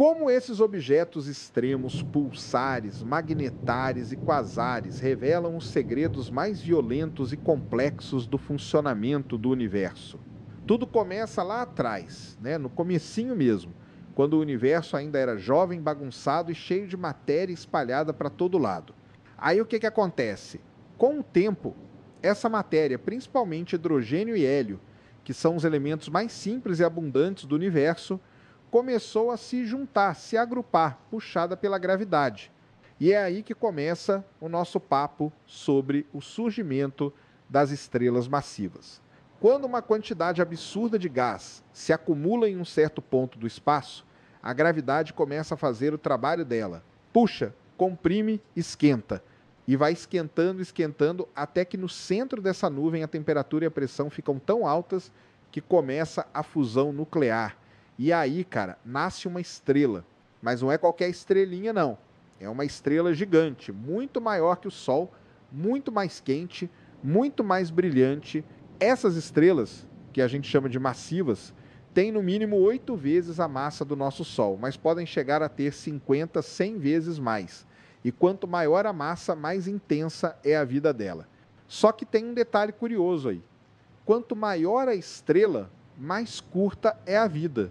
Como esses objetos extremos, pulsares, magnetares e quasares revelam os segredos mais violentos e complexos do funcionamento do universo? Tudo começa lá atrás, né, no comecinho mesmo, quando o universo ainda era jovem, bagunçado e cheio de matéria espalhada para todo lado. Aí o que que acontece? Com o tempo, essa matéria, principalmente hidrogênio e hélio, que são os elementos mais simples e abundantes do universo, começou a se juntar, se agrupar, puxada pela gravidade. E é aí que começa o nosso papo sobre o surgimento das estrelas massivas. Quando uma quantidade absurda de gás se acumula em um certo ponto do espaço, a gravidade começa a fazer o trabalho dela. Puxa, comprime, esquenta. E vai esquentando, esquentando, até que no centro dessa nuvem a temperatura e a pressão ficam tão altas que começa a fusão nuclear. E aí, cara, nasce uma estrela. Mas não é qualquer estrelinha, não. É uma estrela gigante, muito maior que o Sol, muito mais quente, muito mais brilhante. Essas estrelas, que a gente chama de massivas, têm no mínimo 8 vezes a massa do nosso Sol, mas podem chegar a ter 50, 100 vezes mais. E quanto maior a massa, mais intensa é a vida dela. Só que tem um detalhe curioso aí. Quanto maior a estrela, mais curta é a vida.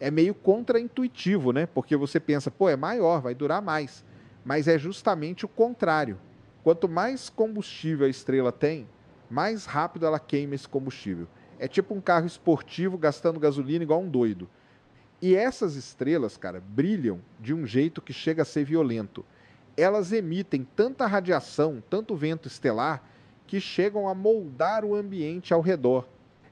É meio contraintuitivo, né? Porque você pensa, pô, é maior, vai durar mais. Mas é justamente o contrário. Quanto mais combustível a estrela tem, mais rápido ela queima esse combustível. É tipo um carro esportivo gastando gasolina igual um doido. E essas estrelas, cara, brilham de um jeito que chega a ser violento. Elas emitem tanta radiação, tanto vento estelar, que chegam a moldar o ambiente ao redor.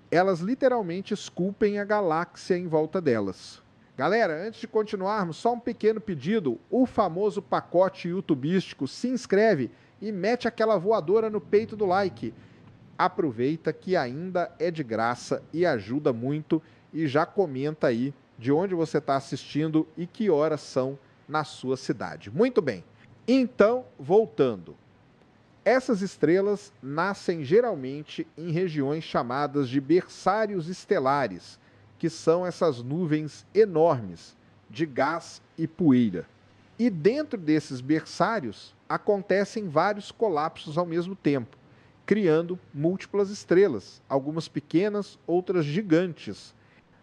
Elas literalmente esculpem a galáxia em volta delas. Galera, antes de continuarmos, só um pequeno pedido. O famoso pacote youtubístico, se inscreve e mete aquela voadora no peito do like. Aproveita que ainda é de graça e ajuda muito. E já comenta aí de onde você está assistindo e que horas são na sua cidade. Muito bem. Então, voltando. Essas estrelas nascem geralmente em regiões chamadas de berçários estelares, que são essas nuvens enormes de gás e poeira. E dentro desses berçários acontecem vários colapsos ao mesmo tempo, criando múltiplas estrelas, algumas pequenas, outras gigantes.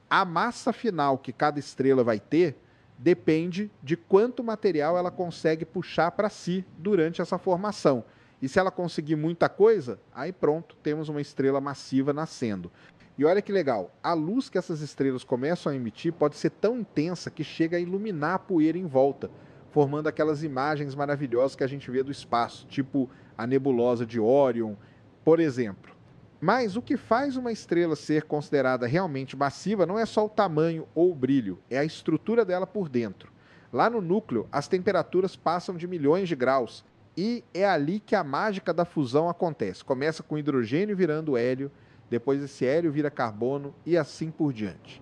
A massa final que cada estrela vai ter depende de quanto material ela consegue puxar para si durante essa formação. E se ela conseguir muita coisa, aí pronto, temos uma estrela massiva nascendo. E olha que legal, a luz que essas estrelas começam a emitir pode ser tão intensa que chega a iluminar a poeira em volta, formando aquelas imagens maravilhosas que a gente vê do espaço, tipo a nebulosa de Órion, por exemplo. Mas o que faz uma estrela ser considerada realmente massiva não é só o tamanho ou o brilho, é a estrutura dela por dentro. Lá no núcleo, as temperaturas passam de milhões de graus, e é ali que a mágica da fusão acontece. Começa com hidrogênio virando hélio, depois esse hélio vira carbono e assim por diante.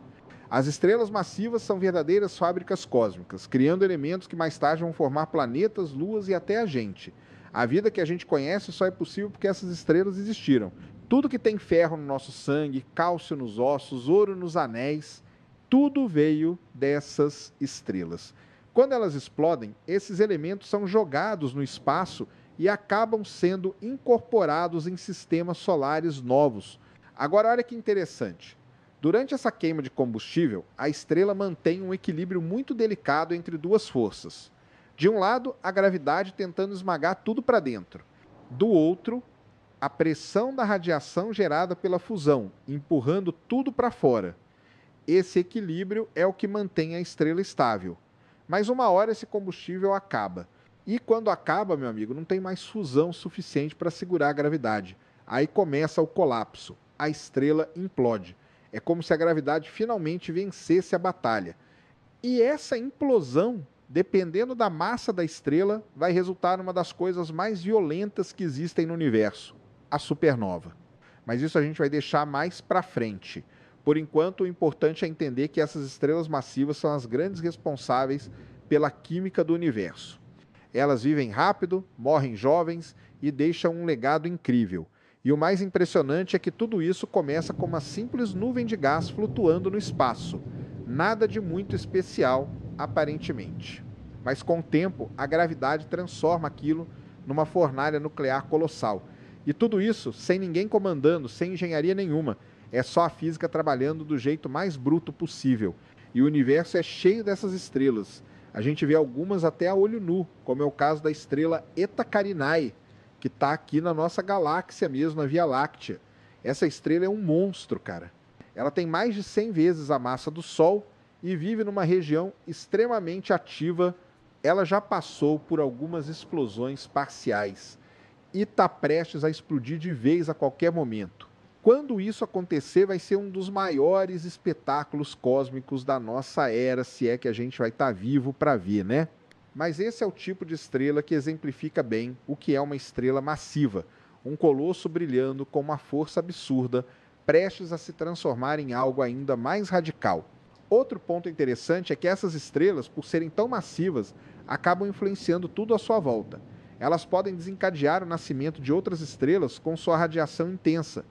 As estrelas massivas são verdadeiras fábricas cósmicas, criando elementos que mais tarde vão formar planetas, luas e até a gente. A vida que a gente conhece só é possível porque essas estrelas existiram. Tudo que tem ferro no nosso sangue, cálcio nos ossos, ouro nos anéis, tudo veio dessas estrelas. Quando elas explodem, esses elementos são jogados no espaço e acabam sendo incorporados em sistemas solares novos. Agora, olha que interessante. Durante essa queima de combustível, a estrela mantém um equilíbrio muito delicado entre duas forças. De um lado, a gravidade tentando esmagar tudo para dentro. Do outro, a pressão da radiação gerada pela fusão, empurrando tudo para fora. Esse equilíbrio é o que mantém a estrela estável. Mas uma hora esse combustível acaba. E quando acaba, meu amigo, não tem mais fusão suficiente para segurar a gravidade. Aí começa o colapso. A estrela implode. É como se a gravidade finalmente vencesse a batalha. E essa implosão, dependendo da massa da estrela, vai resultar numa das coisas mais violentas que existem no universo, a supernova. Mas isso a gente vai deixar mais para frente. Por enquanto, o importante é entender que essas estrelas massivas são as grandes responsáveis pela química do universo. Elas vivem rápido, morrem jovens e deixam um legado incrível. E o mais impressionante é que tudo isso começa com uma simples nuvem de gás flutuando no espaço. Nada de muito especial aparentemente. Mas com o tempo, a gravidade transforma aquilo numa fornalha nuclear colossal. E tudo isso sem ninguém comandando, sem engenharia nenhuma. É só a física trabalhando do jeito mais bruto possível. E o universo é cheio dessas estrelas. A gente vê algumas até a olho nu, como é o caso da estrela Eta Carinae, que está aqui na nossa galáxia mesmo, na Via Láctea. Essa estrela é um monstro, cara. Ela tem mais de 100 vezes a massa do Sol e vive numa região extremamente ativa. Ela já passou por algumas explosões parciais e está prestes a explodir de vez a qualquer momento. Quando isso acontecer, vai ser um dos maiores espetáculos cósmicos da nossa era, se é que a gente vai estar vivo para ver, né? Mas esse é o tipo de estrela que exemplifica bem o que é uma estrela massiva, um colosso brilhando com uma força absurda, prestes a se transformar em algo ainda mais radical. Outro ponto interessante é que essas estrelas, por serem tão massivas, acabam influenciando tudo à sua volta. Elas podem desencadear o nascimento de outras estrelas com sua radiação intensa.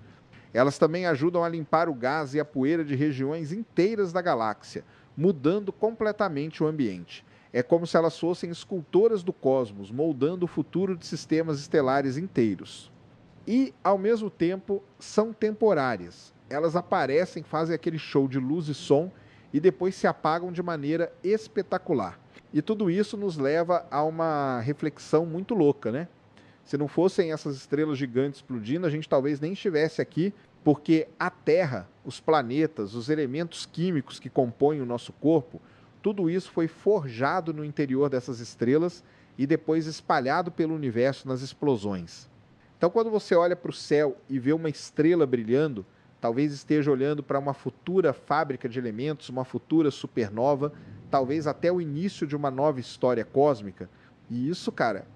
Elas também ajudam a limpar o gás e a poeira de regiões inteiras da galáxia, mudando completamente o ambiente. É como se elas fossem escultoras do cosmos, moldando o futuro de sistemas estelares inteiros. E, ao mesmo tempo, são temporárias. Elas aparecem, fazem aquele show de luz e som e depois se apagam de maneira espetacular. E tudo isso nos leva a uma reflexão muito louca, né? Se não fossem essas estrelas gigantes explodindo, a gente talvez nem estivesse aqui, porque a Terra, os planetas, os elementos químicos que compõem o nosso corpo, tudo isso foi forjado no interior dessas estrelas e depois espalhado pelo universo nas explosões. Então, quando você olha para o céu e vê uma estrela brilhando, talvez esteja olhando para uma futura fábrica de elementos, uma futura supernova, talvez até o início de uma nova história cósmica. E isso, cara,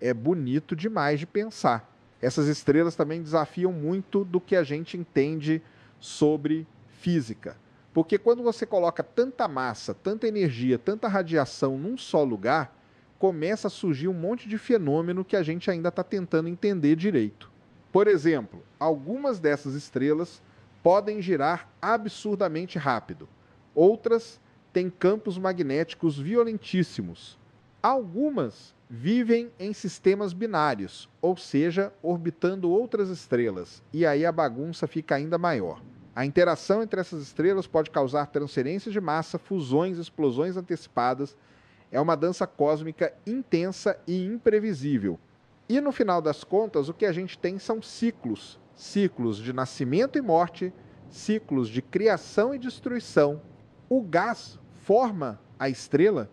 é bonito demais de pensar. Essas estrelas também desafiam muito do que a gente entende sobre física. Porque quando você coloca tanta massa, tanta energia, tanta radiação num só lugar, começa a surgir um monte de fenômeno que a gente ainda está tentando entender direito. Por exemplo, algumas dessas estrelas podem girar absurdamente rápido. Outras têm campos magnéticos violentíssimos. Algumas vivem em sistemas binários, ou seja, orbitando outras estrelas, e aí a bagunça fica ainda maior. A interação entre essas estrelas pode causar transferências de massa, fusões, explosões antecipadas. É uma dança cósmica intensa e imprevisível. E no final das contas, o que a gente tem são ciclos. Ciclos de nascimento e morte, ciclos de criação e destruição. O gás forma a estrela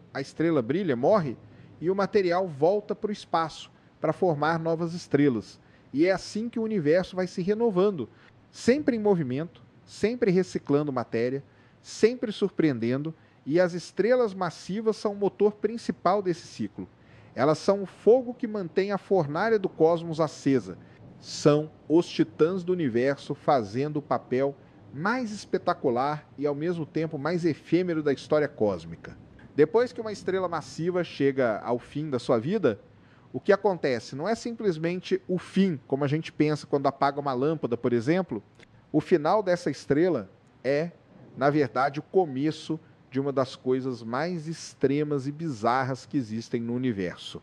brilha, morre, e o material volta para o espaço para formar novas estrelas. E é assim que o universo vai se renovando, sempre em movimento, sempre reciclando matéria, sempre surpreendendo, e as estrelas massivas são o motor principal desse ciclo. Elas são o fogo que mantém a fornalha do cosmos acesa. São os titãs do universo fazendo o papel mais espetacular e ao mesmo tempo mais efêmero da história cósmica. Depois que uma estrela massiva chega ao fim da sua vida, o que acontece? Não é simplesmente o fim, como a gente pensa quando apaga uma lâmpada, por exemplo. O final dessa estrela é, na verdade, o começo de uma das coisas mais extremas e bizarras que existem no universo.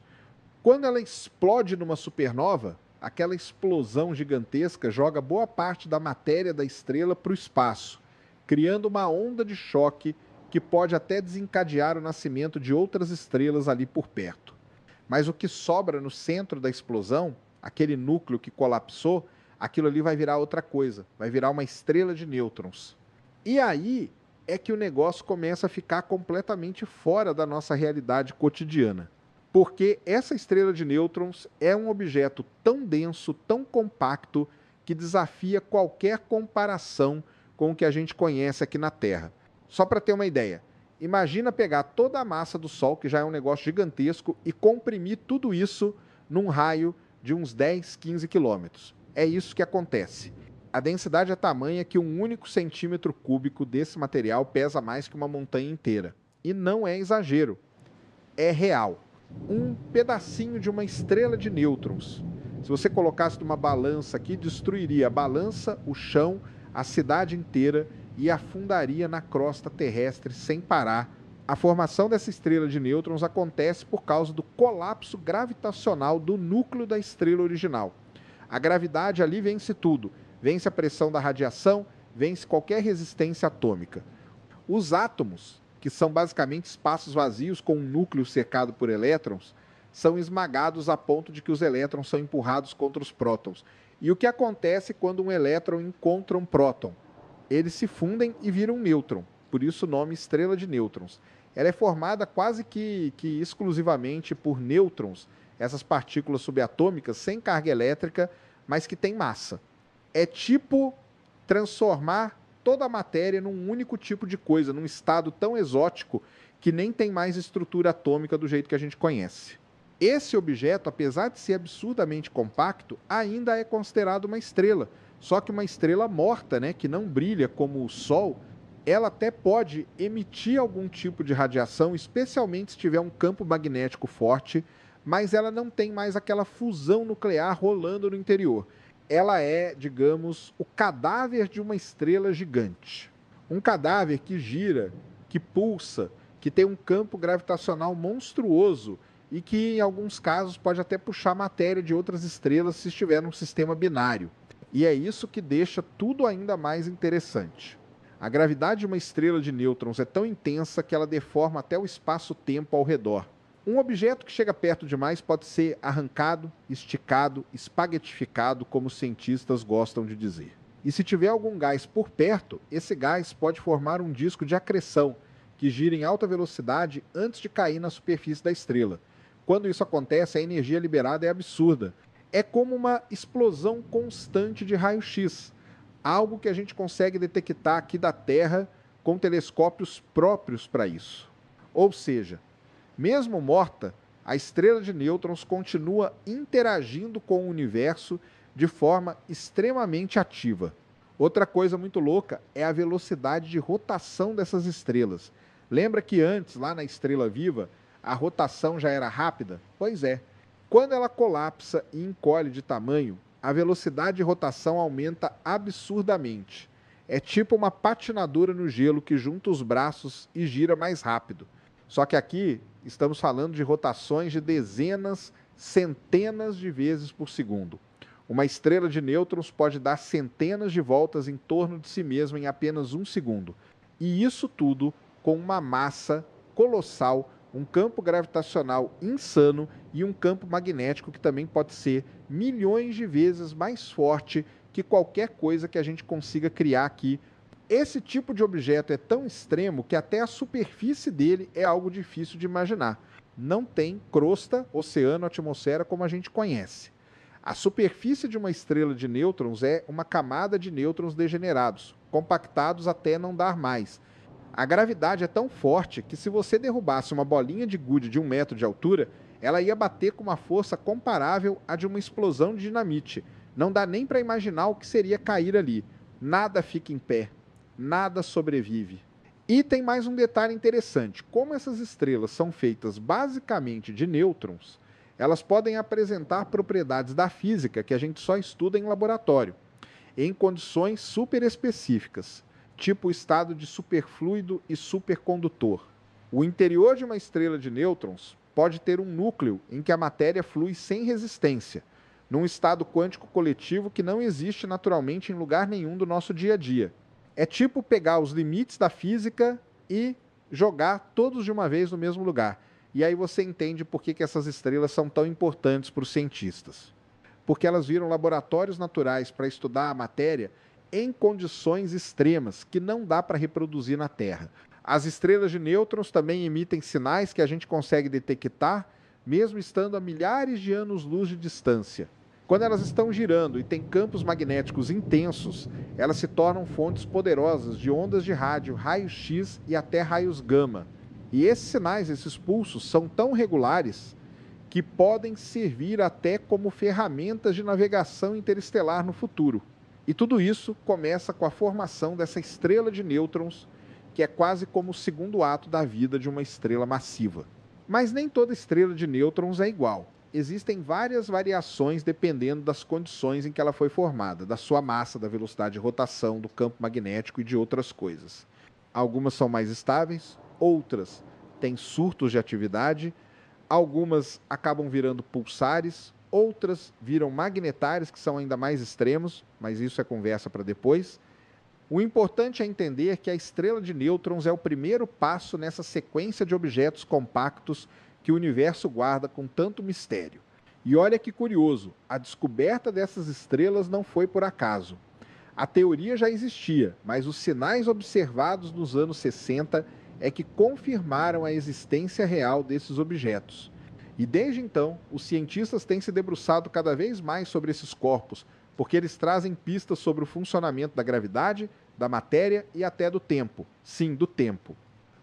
Quando ela explode numa supernova, aquela explosão gigantesca joga boa parte da matéria da estrela para o espaço, criando uma onda de choque que pode até desencadear o nascimento de outras estrelas ali por perto. Mas o que sobra no centro da explosão, aquele núcleo que colapsou, aquilo ali vai virar outra coisa, vai virar uma estrela de nêutrons. E aí é que o negócio começa a ficar completamente fora da nossa realidade cotidiana. Porque essa estrela de nêutrons é um objeto tão denso, tão compacto, que desafia qualquer comparação com o que a gente conhece aqui na Terra. Só para ter uma ideia, imagina pegar toda a massa do Sol, que já é um negócio gigantesco, e comprimir tudo isso num raio de uns 10, 15 quilômetros. É isso que acontece. A densidade é tamanha que um único centímetro cúbico desse material pesa mais que uma montanha inteira. E não é exagero, é real. Um pedacinho de uma estrela de nêutrons. Se você colocasse numa balança aqui, destruiria a balança, o chão, a cidade inteira e afundaria na crosta terrestre sem parar A formação dessa estrela de nêutrons acontece por causa do colapso gravitacional do núcleo da estrela original. A gravidade ali vence tudo, vence a pressão da radiação, vence qualquer resistência atômica. Os átomos, que são basicamente espaços vazios com um núcleo cercado por elétrons, são esmagados a ponto de que os elétrons são empurrados contra os prótons. E o que acontece quando um elétron encontra um próton? Eles se fundem e viram um nêutron, por isso o nome estrela de nêutrons. Ela é formada quase que exclusivamente por nêutrons, essas partículas subatômicas sem carga elétrica, mas que têm massa. É tipo transformar toda a matéria num único tipo de coisa, num estado tão exótico que nem tem mais estrutura atômica do jeito que a gente conhece. Esse objeto, apesar de ser absurdamente compacto, ainda é considerado uma estrela, só que uma estrela morta, né, que não brilha como o Sol. Ela até pode emitir algum tipo de radiação, especialmente se tiver um campo magnético forte, mas ela não tem mais aquela fusão nuclear rolando no interior. Ela é, digamos, o cadáver de uma estrela gigante. Um cadáver que gira, que pulsa, que tem um campo gravitacional monstruoso e que, em alguns casos, pode até puxar matéria de outras estrelas se estiver num sistema binário. E é isso que deixa tudo ainda mais interessante. A gravidade de uma estrela de nêutrons é tão intensa que ela deforma até o espaço-tempo ao redor. Um objeto que chega perto demais pode ser arrancado, esticado, espaguetificado, como os cientistas gostam de dizer. E se tiver algum gás por perto, esse gás pode formar um disco de acreção, que gira em alta velocidade antes de cair na superfície da estrela. Quando isso acontece, a energia liberada é absurda. É como uma explosão constante de raio-x. Algo que a gente consegue detectar aqui da Terra com telescópios próprios para isso. Ou seja, mesmo morta, a estrela de nêutrons continua interagindo com o universo de forma extremamente ativa. Outra coisa muito louca é a velocidade de rotação dessas estrelas. Lembra que antes, lá na estrela viva, a rotação já era rápida? Pois é. Quando ela colapsa e encolhe de tamanho, a velocidade de rotação aumenta absurdamente. É tipo uma patinadora no gelo que junta os braços e gira mais rápido. Só que aqui estamos falando de rotações de dezenas, centenas de vezes por segundo. Uma estrela de nêutrons pode dar centenas de voltas em torno de si mesma em apenas um segundo. E isso tudo com uma massa colossal, um campo gravitacional insano e um campo magnético que também pode ser milhões de vezes mais forte que qualquer coisa que a gente consiga criar aqui. Esse tipo de objeto é tão extremo que até a superfície dele é algo difícil de imaginar. Não tem crosta, oceano, atmosfera como a gente conhece. A superfície de uma estrela de nêutrons é uma camada de nêutrons degenerados, compactados até não dar mais. A gravidade é tão forte que se você derrubasse uma bolinha de gude de 1 metro de altura, ela ia bater com uma força comparável à de uma explosão de dinamite. Não dá nem para imaginar o que seria cair ali. Nada fica em pé, nada sobrevive. E tem mais um detalhe interessante. Como essas estrelas são feitas basicamente de nêutrons, elas podem apresentar propriedades da física que a gente só estuda em laboratório, em condições super específicas, tipo o estado de superfluido e supercondutor. O interior de uma estrela de nêutrons pode ter um núcleo em que a matéria flui sem resistência, num estado quântico coletivo que não existe naturalmente em lugar nenhum do nosso dia a dia. É tipo pegar os limites da física e jogar todos de uma vez no mesmo lugar. E aí você entende por que essas estrelas são tão importantes para os cientistas. Porque elas viram laboratórios naturais para estudar a matéria em condições extremas que não dá para reproduzir na Terra. As estrelas de nêutrons também emitem sinais que a gente consegue detectar, mesmo estando a milhares de anos-luz de distância. Quando elas estão girando e têm campos magnéticos intensos, elas se tornam fontes poderosas de ondas de rádio, raios-x e até raios gama. E esses sinais, esses pulsos, são tão regulares que podem servir até como ferramentas de navegação interestelar no futuro. E tudo isso começa com a formação dessa estrela de nêutrons, que é quase como o segundo ato da vida de uma estrela massiva. Mas nem toda estrela de nêutrons é igual. Existem várias variações dependendo das condições em que ela foi formada, da sua massa, da velocidade de rotação, do campo magnético e de outras coisas. Algumas são mais estáveis, outras têm surtos de atividade, algumas acabam virando pulsares, outras viram magnetares, que são ainda mais extremos, mas isso é conversa para depois. O importante é entender que a estrela de nêutrons é o primeiro passo nessa sequência de objetos compactos que o universo guarda com tanto mistério. E olha que curioso, a descoberta dessas estrelas não foi por acaso. A teoria já existia, mas os sinais observados nos anos 60 é que confirmaram a existência real desses objetos. E desde então, os cientistas têm se debruçado cada vez mais sobre esses corpos, porque eles trazem pistas sobre o funcionamento da gravidade, da matéria e até do tempo. Sim, do tempo.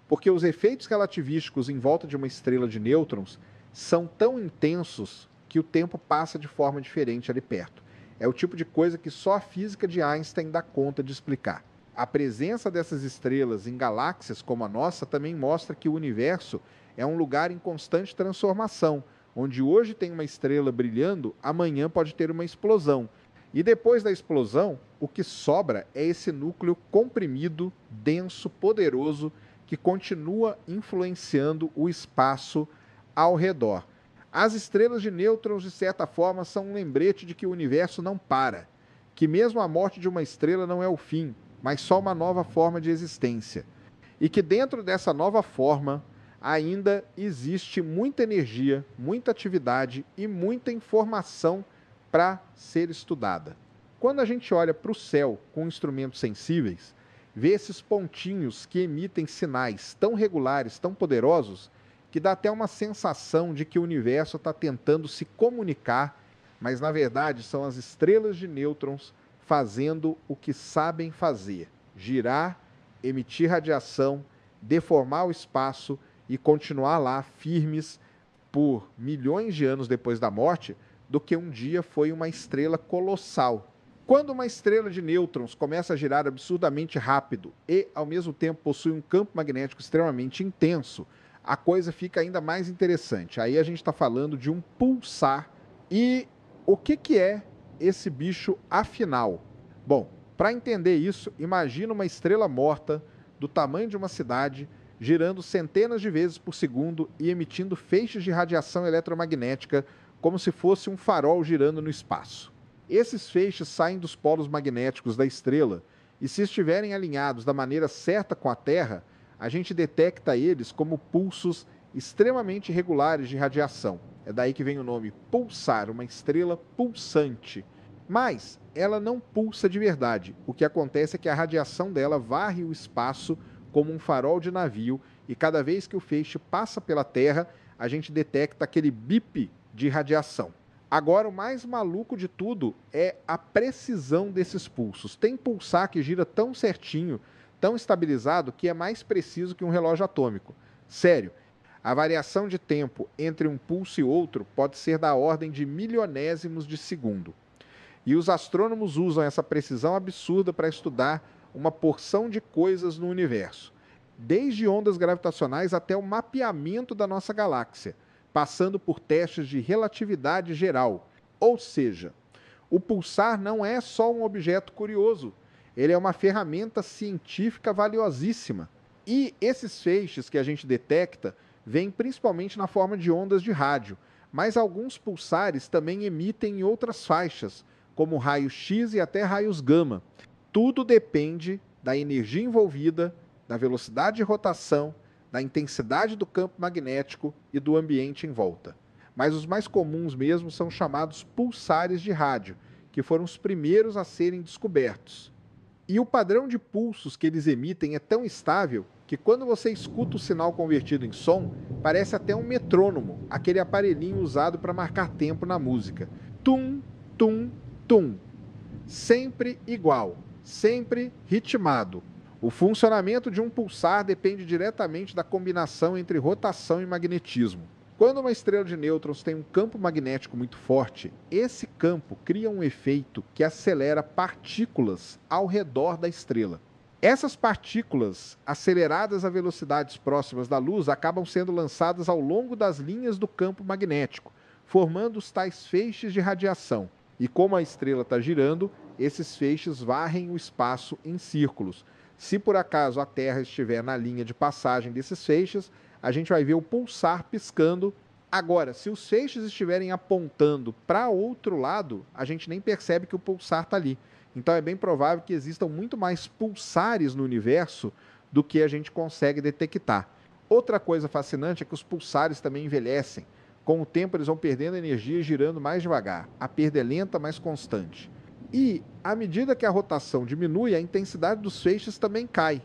Porque os efeitos relativísticos em volta de uma estrela de nêutrons são tão intensos que o tempo passa de forma diferente ali perto. É o tipo de coisa que só a física de Einstein dá conta de explicar. A presença dessas estrelas em galáxias como a nossa também mostra que o universo é um lugar em constante transformação, onde hoje tem uma estrela brilhando, amanhã pode ter uma explosão. E depois da explosão, o que sobra é esse núcleo comprimido, denso, poderoso, que continua influenciando o espaço ao redor. As estrelas de nêutrons, de certa forma, são um lembrete de que o universo não para, que mesmo a morte de uma estrela não é o fim, mas só uma nova forma de existência. E que dentro dessa nova forma ainda existe muita energia, muita atividade e muita informação para ser estudada. Quando a gente olha para o céu com instrumentos sensíveis, vê esses pontinhos que emitem sinais tão regulares, tão poderosos, que dá até uma sensação de que o universo está tentando se comunicar, mas na verdade são as estrelas de nêutrons fazendo o que sabem fazer: girar, emitir radiação, deformar o espaço e continuar lá firmes por milhões de anos depois da morte, do que um dia foi uma estrela colossal. Quando uma estrela de nêutrons começa a girar absurdamente rápido e, ao mesmo tempo, possui um campo magnético extremamente intenso, a coisa fica ainda mais interessante. Aí a gente está falando de um pulsar. E o que é esse bicho afinal? Bom, para entender isso, imagina uma estrela morta do tamanho de uma cidade, girando centenas de vezes por segundo e emitindo feixes de radiação eletromagnética como se fosse um farol girando no espaço. Esses feixes saem dos polos magnéticos da estrela e, se estiverem alinhados da maneira certa com a Terra, a gente detecta eles como pulsos extremamente regulares de radiação. É daí que vem o nome pulsar, uma estrela pulsante. Mas ela não pulsa de verdade. O que acontece é que a radiação dela varre o espaço como um farol de navio, e cada vez que o feixe passa pela Terra, a gente detecta aquele bip de radiação. Agora, o mais maluco de tudo é a precisão desses pulsos. Tem pulsar que gira tão certinho, tão estabilizado, que é mais preciso que um relógio atômico. Sério, a variação de tempo entre um pulso e outro pode ser da ordem de milionésimos de segundo. E os astrônomos usam essa precisão absurda para estudar uma porção de coisas no universo, desde ondas gravitacionais até o mapeamento da nossa galáxia, passando por testes de relatividade geral. Ou seja, o pulsar não é só um objeto curioso, ele é uma ferramenta científica valiosíssima. E esses feixes que a gente detecta vêm principalmente na forma de ondas de rádio, mas alguns pulsares também emitem em outras faixas, como raios X e até raios gama. Tudo depende da energia envolvida, da velocidade de rotação, da intensidade do campo magnético e do ambiente em volta. Mas os mais comuns mesmo são chamados pulsares de rádio, que foram os primeiros a serem descobertos. E o padrão de pulsos que eles emitem é tão estável que quando você escuta o sinal convertido em som, parece até um metrônomo, aquele aparelhinho usado para marcar tempo na música. Tum, tum, tum. Sempre igual, sempre ritmado. O funcionamento de um pulsar depende diretamente da combinação entre rotação e magnetismo. Quando uma estrela de nêutrons tem um campo magnético muito forte, esse campo cria um efeito que acelera partículas ao redor da estrela. Essas partículas, aceleradas a velocidades próximas da luz, acabam sendo lançadas ao longo das linhas do campo magnético, formando os tais feixes de radiação. E como a estrela está girando, esses feixes varrem o espaço em círculos. Se por acaso a Terra estiver na linha de passagem desses feixes, a gente vai ver o pulsar piscando. Agora, se os feixes estiverem apontando para outro lado, a gente nem percebe que o pulsar está ali. Então é bem provável que existam muito mais pulsares no universo do que a gente consegue detectar. Outra coisa fascinante é que os pulsares também envelhecem. Com o tempo eles vão perdendo energia e girando mais devagar. A perda é lenta, mas constante. E, à medida que a rotação diminui, a intensidade dos feixes também cai.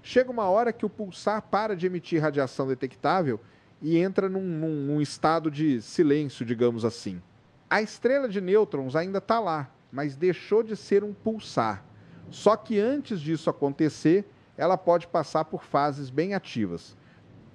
Chega uma hora que o pulsar para de emitir radiação detectável e entra num estado de silêncio, digamos assim. A estrela de nêutrons ainda está lá, mas deixou de ser um pulsar. Só que antes disso acontecer, ela pode passar por fases bem ativas.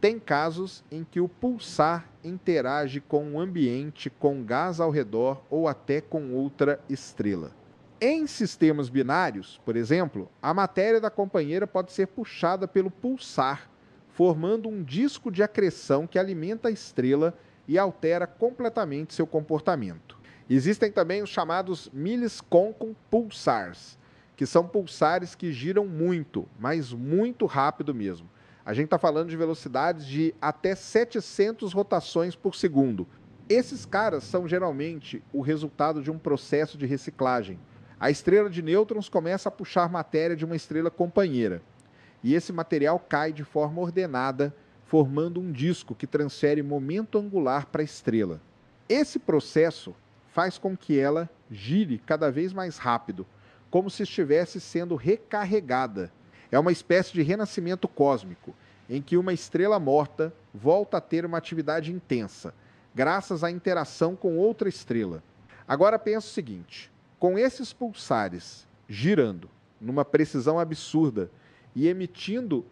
Tem casos em que o pulsar interage com o ambiente, com gás ao redor ou até com outra estrela. Em sistemas binários, por exemplo, a matéria da companheira pode ser puxada pelo pulsar, formando um disco de acreção que alimenta a estrela e altera completamente seu comportamento. Existem também os chamados Millisconcourn pulsars, que são pulsares que giram muito, mas muito rápido mesmo. A gente está falando de velocidades de até 700 rotações por segundo. Esses caras são geralmente o resultado de um processo de reciclagem. A estrela de nêutrons começa a puxar matéria de uma estrela companheira. E esse material cai de forma ordenada, formando um disco que transfere momento angular para a estrela. Esse processo faz com que ela gire cada vez mais rápido, como se estivesse sendo recarregada. É uma espécie de renascimento cósmico, em que uma estrela morta volta a ter uma atividade intensa, graças à interação com outra estrela. Agora pensa o seguinte, com esses pulsares girando numa precisão absurda e emitindo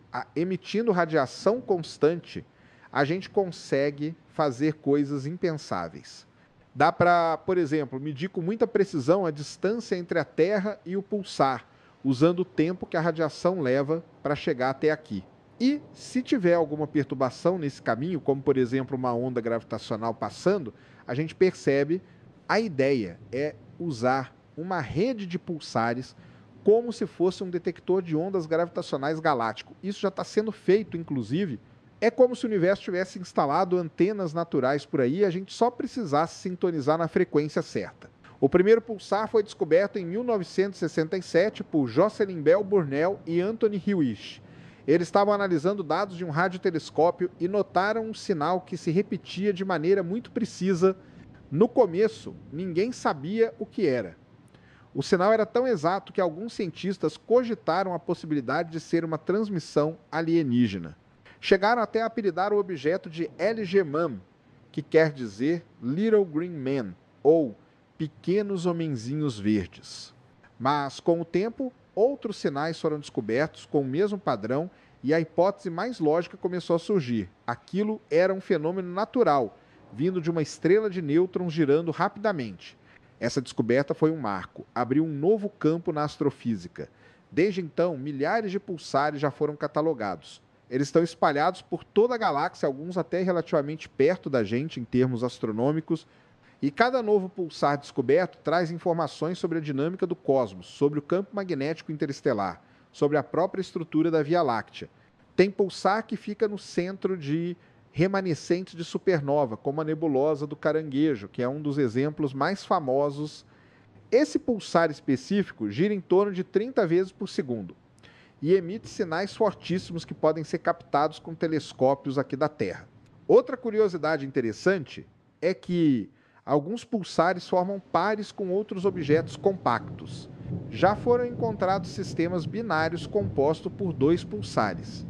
radiação constante, a gente consegue fazer coisas impensáveis. Dá para, por exemplo, medir com muita precisão a distância entre a Terra e o pulsar, usando o tempo que a radiação leva para chegar até aqui. E, se tiver alguma perturbação nesse caminho, como por exemplo uma onda gravitacional passando, a gente percebe. A ideia é usar uma rede de pulsares como se fosse um detector de ondas gravitacionais galáctico. Isso já está sendo feito, inclusive. É como se o universo tivesse instalado antenas naturais por aí e a gente só precisasse sintonizar na frequência certa. O primeiro pulsar foi descoberto em 1967 por Jocelyn Bell Burnell e Anthony Hewish. Eles estavam analisando dados de um radiotelescópio e notaram um sinal que se repetia de maneira muito precisa. No começo, ninguém sabia o que era. O sinal era tão exato que alguns cientistas cogitaram a possibilidade de ser uma transmissão alienígena. Chegaram até a apelidar o objeto de LGMAM, que quer dizer Little Green Men, ou Pequenos Homenzinhos Verdes. Mas, com o tempo, outros sinais foram descobertos com o mesmo padrão e a hipótese mais lógica começou a surgir. Aquilo era um fenômeno natural, vindo de uma estrela de nêutrons girando rapidamente. Essa descoberta foi um marco, abriu um novo campo na astrofísica. Desde então, milhares de pulsares já foram catalogados. Eles estão espalhados por toda a galáxia, alguns até relativamente perto da gente em termos astronômicos, e cada novo pulsar descoberto traz informações sobre a dinâmica do cosmos, sobre o campo magnético interestelar, sobre a própria estrutura da Via Láctea. Tem pulsar que fica no centro de remanescentes de supernova, como a nebulosa do Caranguejo, que é um dos exemplos mais famosos. Esse pulsar específico gira em torno de 30 vezes por segundo e emite sinais fortíssimos que podem ser captados com telescópios aqui da Terra. Outra curiosidade interessante é que alguns pulsares formam pares com outros objetos compactos. Já foram encontrados sistemas binários compostos por 2 pulsares.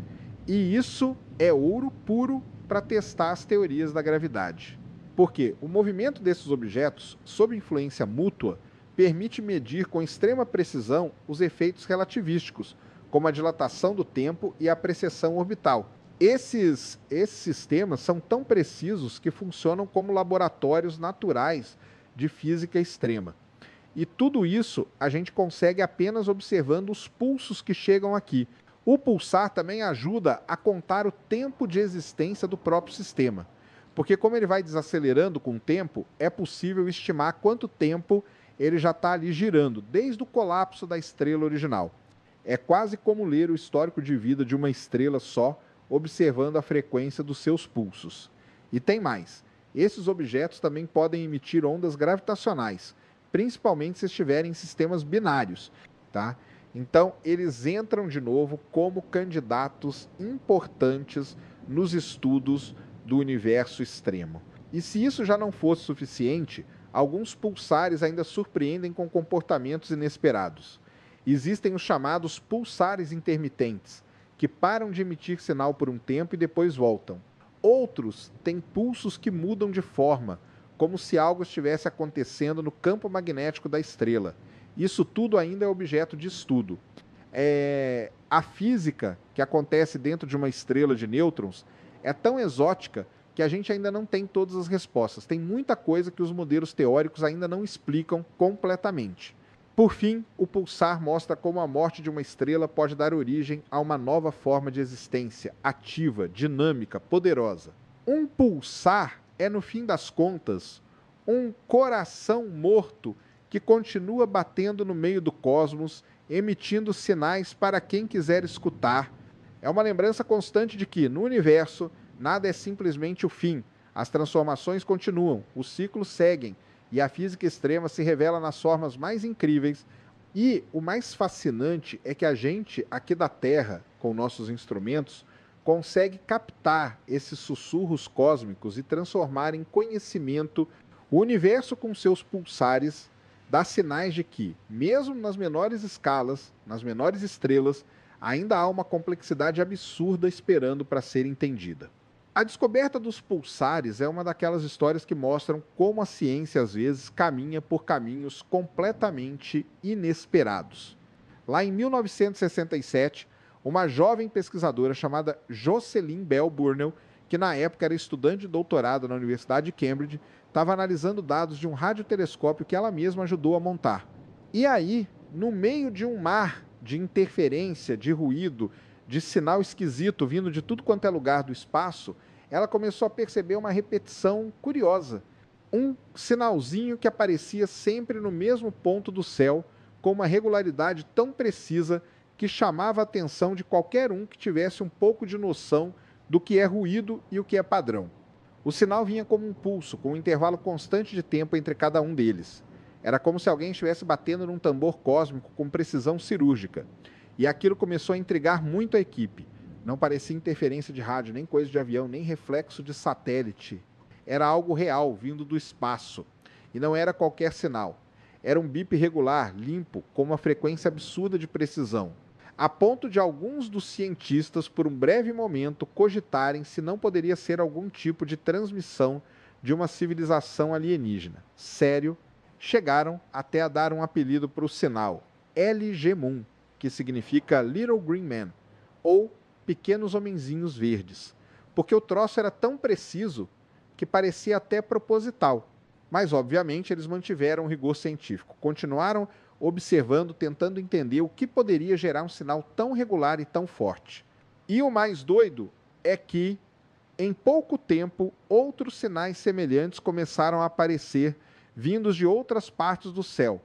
E isso é ouro puro para testar as teorias da gravidade. Porque o movimento desses objetos, sob influência mútua, permite medir com extrema precisão os efeitos relativísticos, como a dilatação do tempo e a precessão orbital. Esses sistemas são tão precisos que funcionam como laboratórios naturais de física extrema. E tudo isso a gente consegue apenas observando os pulsos que chegam aqui. O pulsar também ajuda a contar o tempo de existência do próprio sistema, porque como ele vai desacelerando com o tempo, é possível estimar quanto tempo ele já está ali girando, desde o colapso da estrela original. É quase como ler o histórico de vida de uma estrela só, observando a frequência dos seus pulsos. E tem mais. Esses objetos também podem emitir ondas gravitacionais, principalmente se estiverem em sistemas binários, tá? Então, eles entram de novo como candidatos importantes nos estudos do universo extremo. E se isso já não fosse suficiente, alguns pulsares ainda surpreendem com comportamentos inesperados. Existem os chamados pulsares intermitentes, que param de emitir sinal por um tempo e depois voltam. Outros têm pulsos que mudam de forma, como se algo estivesse acontecendo no campo magnético da estrela. Isso tudo ainda é objeto de estudo. A física que acontece dentro de uma estrela de nêutrons é tão exótica que a gente ainda não tem todas as respostas. Tem muita coisa que os modelos teóricos ainda não explicam completamente. Por fim, o pulsar mostra como a morte de uma estrela pode dar origem a uma nova forma de existência, ativa, dinâmica, poderosa. Um pulsar é, no fim das contas, um coração morto que continua batendo no meio do cosmos, emitindo sinais para quem quiser escutar. É uma lembrança constante de que, no universo, nada é simplesmente o fim. As transformações continuam, os ciclos seguem, e a física extrema se revela nas formas mais incríveis. E o mais fascinante é que a gente, aqui da Terra, com nossos instrumentos, consegue captar esses sussurros cósmicos e transformar em conhecimento. O universo, com seus pulsares, dá sinais de que, mesmo nas menores escalas, nas menores estrelas, ainda há uma complexidade absurda esperando para ser entendida. A descoberta dos pulsares é uma daquelas histórias que mostram como a ciência, às vezes, caminha por caminhos completamente inesperados. Lá em 1967, uma jovem pesquisadora chamada Jocelyn Bell Burnell, que na época era estudante de doutorado na Universidade de Cambridge, estava analisando dados de um radiotelescópio que ela mesma ajudou a montar. E aí, no meio de um mar de interferência, de ruído, de sinal esquisito vindo de tudo quanto é lugar do espaço, ela começou a perceber uma repetição curiosa. Um sinalzinho que aparecia sempre no mesmo ponto do céu, com uma regularidade tão precisa que chamava a atenção de qualquer um que tivesse um pouco de noção do que é ruído e o que é padrão. O sinal vinha como um pulso, com um intervalo constante de tempo entre cada um deles. Era como se alguém estivesse batendo num tambor cósmico com precisão cirúrgica. E aquilo começou a intrigar muito a equipe. Não parecia interferência de rádio, nem coisa de avião, nem reflexo de satélite. Era algo real, vindo do espaço. E não era qualquer sinal. Era um bip regular, limpo, com uma frequência absurda de precisão. A ponto de alguns dos cientistas, por um breve momento, cogitarem se não poderia ser algum tipo de transmissão de uma civilização alienígena. Sério, chegaram até a dar um apelido para o sinal, LG Moon, que significa Little Green Man, ou Pequenos Homenzinhos Verdes, porque o troço era tão preciso que parecia até proposital. Mas, obviamente, eles mantiveram o rigor científico, continuaram observando, tentando entender o que poderia gerar um sinal tão regular e tão forte. E o mais doido é que, em pouco tempo, outros sinais semelhantes começaram a aparecer, vindos de outras partes do céu.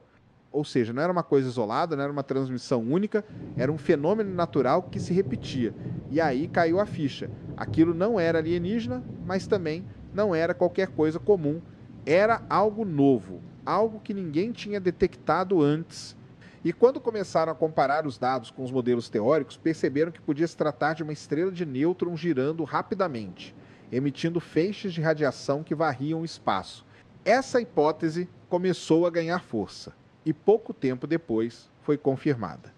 Ou seja, não era uma coisa isolada, não era uma transmissão única, era um fenômeno natural que se repetia. E aí caiu a ficha. Aquilo não era alienígena, mas também não era qualquer coisa comum. Era algo novo, algo que ninguém tinha detectado antes. E quando começaram a comparar os dados com os modelos teóricos, perceberam que podia se tratar de uma estrela de nêutrons girando rapidamente, emitindo feixes de radiação que varriam o espaço. Essa hipótese começou a ganhar força. E pouco tempo depois foi confirmada.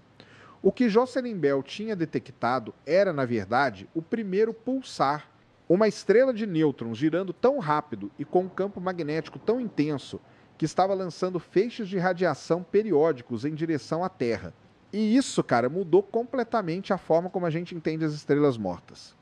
O que Jocelyn Bell tinha detectado era, na verdade, o primeiro pulsar, uma estrela de nêutrons girando tão rápido e com um campo magnético tão intenso que estava lançando feixes de radiação periódicos em direção à Terra. E isso, cara, mudou completamente a forma como a gente entende as estrelas mortas.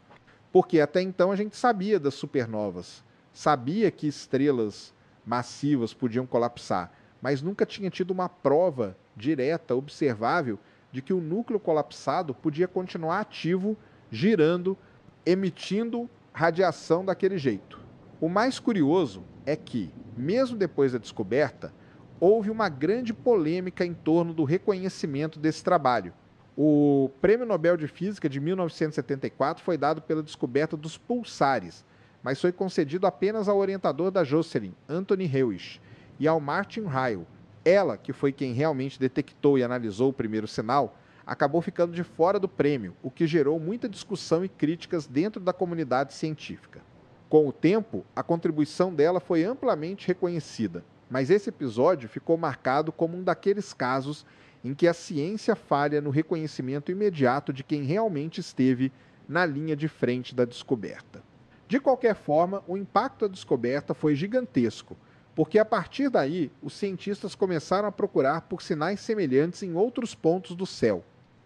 Porque até então a gente sabia das supernovas, sabia que estrelas massivas podiam colapsar, mas nunca tinha tido uma prova direta, observável, de que o núcleo colapsado podia continuar ativo, girando, emitindo radiação daquele jeito. O mais curioso é que, mesmo depois da descoberta, houve uma grande polêmica em torno do reconhecimento desse trabalho. O Prêmio Nobel de Física de 1974 foi dado pela descoberta dos pulsares, mas foi concedido apenas ao orientador da Jocelyn, Anthony Hewish, e ao Martin Ryle. Ela, que foi quem realmente detectou e analisou o primeiro sinal, acabou ficando de fora do prêmio, o que gerou muita discussão e críticas dentro da comunidade científica. Com o tempo, a contribuição dela foi amplamente reconhecida, mas esse episódio ficou marcado como um daqueles casos em que a ciência falha no reconhecimento imediato de quem realmente esteve na linha de frente da descoberta. De qualquer forma, o impacto da descoberta foi gigantesco, porque a partir daí, os cientistas começaram a procurar por sinais semelhantes em outros pontos do céu.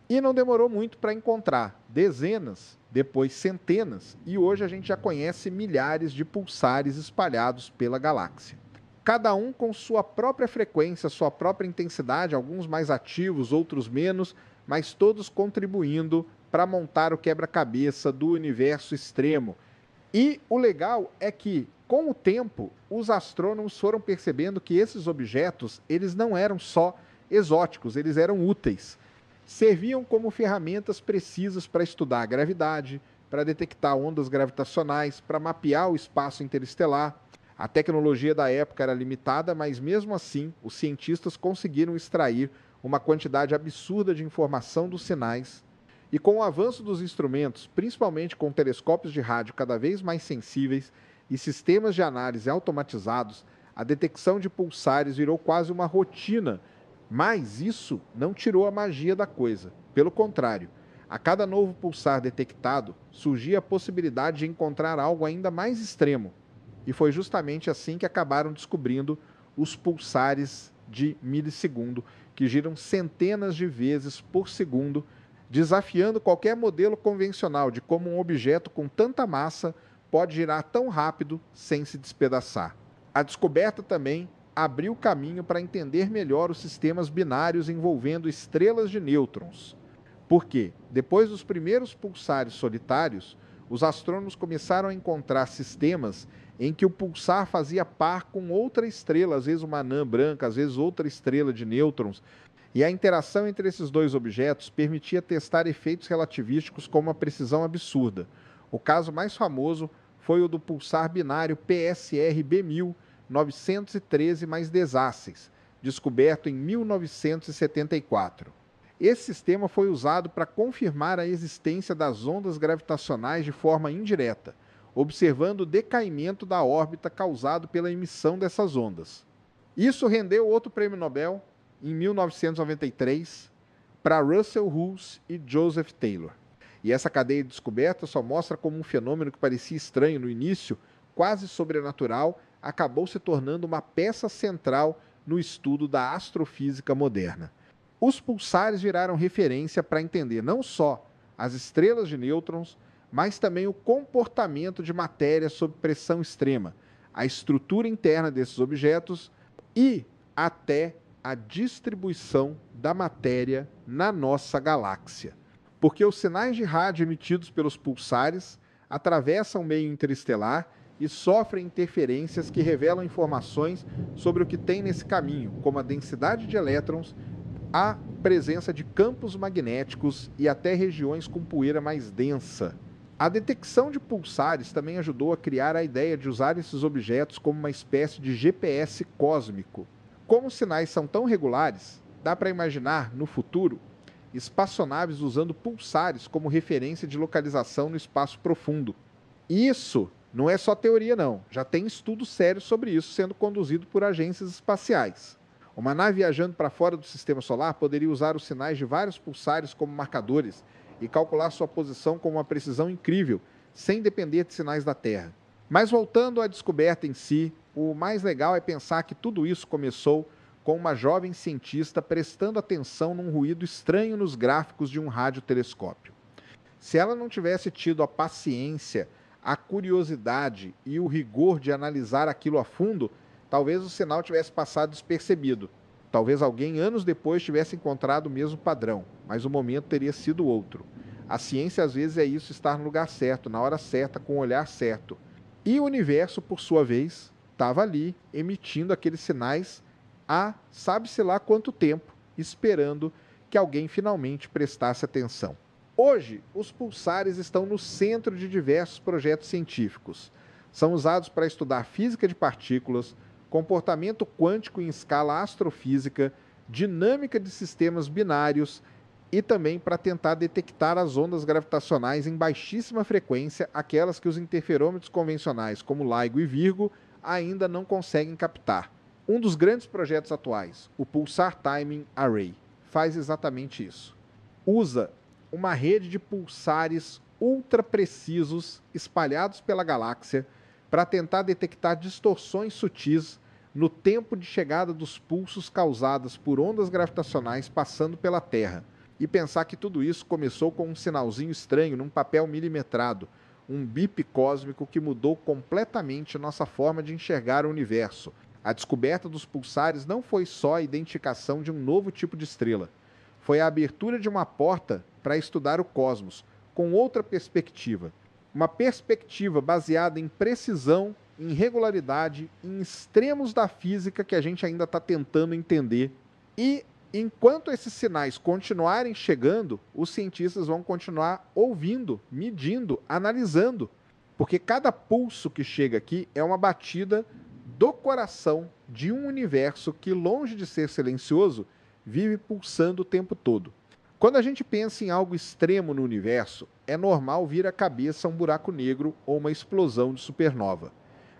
E não demorou muito para encontrar dezenas, depois centenas, e hoje a gente já conhece milhares de pulsares espalhados pela galáxia. Cada um com sua própria frequência, sua própria intensidade, alguns mais ativos, outros menos, mas todos contribuindo para montar o quebra-cabeça do universo extremo. E o legal é que, com o tempo, os astrônomos foram percebendo que esses objetos, eles não eram só exóticos, eles eram úteis. Serviam como ferramentas precisas para estudar a gravidade, para detectar ondas gravitacionais, para mapear o espaço interestelar. A tecnologia da época era limitada, mas mesmo assim, os cientistas conseguiram extrair uma quantidade absurda de informação dos sinais. E com o avanço dos instrumentos, principalmente com telescópios de rádio cada vez mais sensíveis e sistemas de análise automatizados, a detecção de pulsares virou quase uma rotina. Mas isso não tirou a magia da coisa. Pelo contrário, a cada novo pulsar detectado, surgia a possibilidade de encontrar algo ainda mais extremo. E foi justamente assim que acabaram descobrindo os pulsares de milissegundo, que giram centenas de vezes por segundo, desafiando qualquer modelo convencional de como um objeto com tanta massa pode girar tão rápido sem se despedaçar. A descoberta também abriu caminho para entender melhor os sistemas binários envolvendo estrelas de nêutrons. Porque, depois dos primeiros pulsares solitários, os astrônomos começaram a encontrar sistemas em que o pulsar fazia par com outra estrela, às vezes uma anã branca, às vezes outra estrela de nêutrons, e a interação entre esses dois objetos permitia testar efeitos relativísticos com uma precisão absurda. O caso mais famoso foi o do pulsar binário PSR B1000, 913 mais Desaces, descoberto em 1974. Esse sistema foi usado para confirmar a existência das ondas gravitacionais de forma indireta, observando o decaimento da órbita causado pela emissão dessas ondas. Isso rendeu outro prêmio Nobel, em 1993, para Russell Hulse e Joseph Taylor. E essa cadeia de descoberta só mostra como um fenômeno que parecia estranho no início, quase sobrenatural, acabou se tornando uma peça central no estudo da astrofísica moderna. Os pulsares viraram referência para entender não só as estrelas de nêutrons, mas também o comportamento de matéria sob pressão extrema, a estrutura interna desses objetos e até a distribuição da matéria na nossa galáxia. Porque os sinais de rádio emitidos pelos pulsares atravessam o meio interestelar e sofrem interferências que revelam informações sobre o que tem nesse caminho, como a densidade de elétrons, a presença de campos magnéticos e até regiões com poeira mais densa. A detecção de pulsares também ajudou a criar a ideia de usar esses objetos como uma espécie de GPS cósmico. Como os sinais são tão regulares, dá para imaginar, no futuro, espaçonaves usando pulsares como referência de localização no espaço profundo. Isso não é só teoria, não. Já tem estudos sérios sobre isso sendo conduzido por agências espaciais. Uma nave viajando para fora do sistema solar poderia usar os sinais de vários pulsares como marcadores e calcular sua posição com uma precisão incrível, sem depender de sinais da Terra. Mas voltando à descoberta em si, o mais legal é pensar que tudo isso começou com uma jovem cientista prestando atenção num ruído estranho nos gráficos de um radiotelescópio. Se ela não tivesse tido a paciência, a curiosidade e o rigor de analisar aquilo a fundo, talvez o sinal tivesse passado despercebido. Talvez alguém anos depois tivesse encontrado o mesmo padrão, mas o momento teria sido outro. A ciência às vezes é isso, estar no lugar certo, na hora certa, com o olhar certo. E o universo, por sua vez, estava ali, emitindo aqueles sinais há sabe-se lá quanto tempo, esperando que alguém finalmente prestasse atenção. Hoje, os pulsares estão no centro de diversos projetos científicos. São usados para estudar física de partículas, comportamento quântico em escala astrofísica, dinâmica de sistemas binários e também para tentar detectar as ondas gravitacionais em baixíssima frequência, aquelas que os interferômetros convencionais como LIGO e Virgo ainda não conseguem captar. Um dos grandes projetos atuais, o Pulsar Timing Array, faz exatamente isso. Usa uma rede de pulsares ultra precisos espalhados pela galáxia para tentar detectar distorções sutis no tempo de chegada dos pulsos causadas por ondas gravitacionais passando pela Terra. E pensar que tudo isso começou com um sinalzinho estranho num papel milimetrado, um bip cósmico que mudou completamente nossa forma de enxergar o universo. A descoberta dos pulsares não foi só a identificação de um novo tipo de estrela. Foi a abertura de uma porta para estudar o cosmos, com outra perspectiva. Uma perspectiva baseada em precisão, em regularidade, em extremos da física que a gente ainda está tentando entender. E, enquanto esses sinais continuarem chegando, os cientistas vão continuar ouvindo, medindo, analisando. Porque cada pulso que chega aqui é uma batida do coração de um universo que, longe de ser silencioso, vive pulsando o tempo todo. Quando a gente pensa em algo extremo no universo, é normal vir à cabeça um buraco negro ou uma explosão de supernova.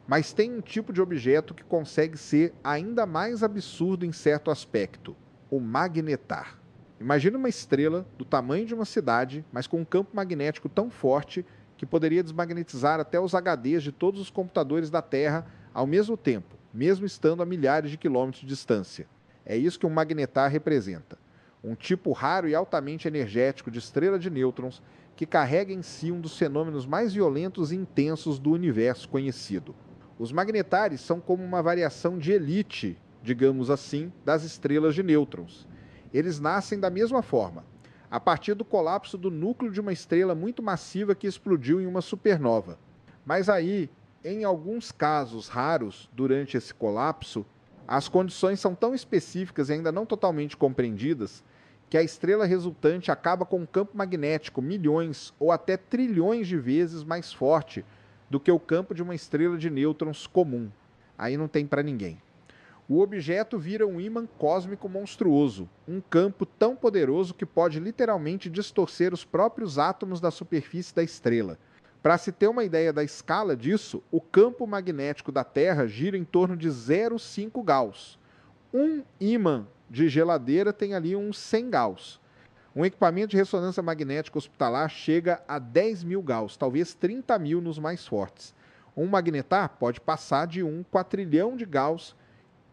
Mas tem um tipo de objeto que consegue ser ainda mais absurdo em certo aspecto: o magnetar. Imagina uma estrela do tamanho de uma cidade, mas com um campo magnético tão forte que poderia desmagnetizar até os HDs de todos os computadores da Terra ao mesmo tempo, mesmo estando a milhares de quilômetros de distância. É isso que um magnetar representa. Um tipo raro e altamente energético de estrela de nêutrons que carrega em si um dos fenômenos mais violentos e intensos do universo conhecido. Os magnetares são como uma variação de elite, digamos assim, das estrelas de nêutrons. Eles nascem da mesma forma, a partir do colapso do núcleo de uma estrela muito massiva que explodiu em uma supernova. Mas aí, em alguns casos raros, durante esse colapso, as condições são tão específicas e ainda não totalmente compreendidas que a estrela resultante acaba com um campo magnético milhões ou até trilhões de vezes mais forte do que o campo de uma estrela de nêutrons comum. Aí não tem para ninguém. O objeto vira um ímã cósmico monstruoso, um campo tão poderoso que pode literalmente distorcer os próprios átomos da superfície da estrela. Para se ter uma ideia da escala disso, o campo magnético da Terra gira em torno de 0,5 Gauss. Um ímã de geladeira tem ali uns 100 Gauss. Um equipamento de ressonância magnética hospitalar chega a 10.000 Gauss, talvez 30.000 nos mais fortes. Um magnetar pode passar de 1 quatrilhão de Gauss.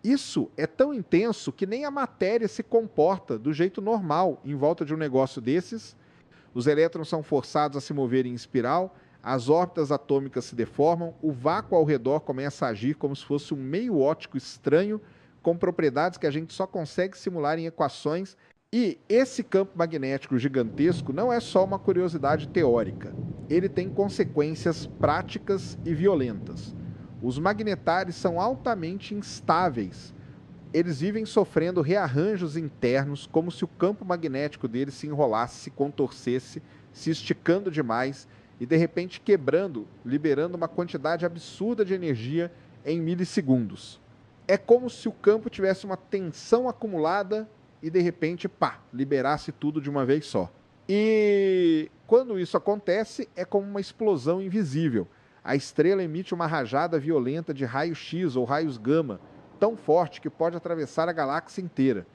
Isso é tão intenso que nem a matéria se comporta do jeito normal em volta de um negócio desses. Os elétrons são forçados a se mover em espiral, as órbitas atômicas se deformam, o vácuo ao redor começa a agir como se fosse um meio óptico estranho, com propriedades que a gente só consegue simular em equações. E esse campo magnético gigantesco não é só uma curiosidade teórica. Ele tem consequências práticas e violentas. Os magnetares são altamente instáveis. Eles vivem sofrendo rearranjos internos, como se o campo magnético deles se enrolasse, se contorcesse, se esticando demais e de repente quebrando, liberando uma quantidade absurda de energia em milissegundos. É como se o campo tivesse uma tensão acumulada e de repente, liberasse tudo de uma vez só. E quando isso acontece, é como uma explosão invisível. A estrela emite uma rajada violenta de raio-x ou raios gama, tão forte que pode atravessar a galáxia inteira.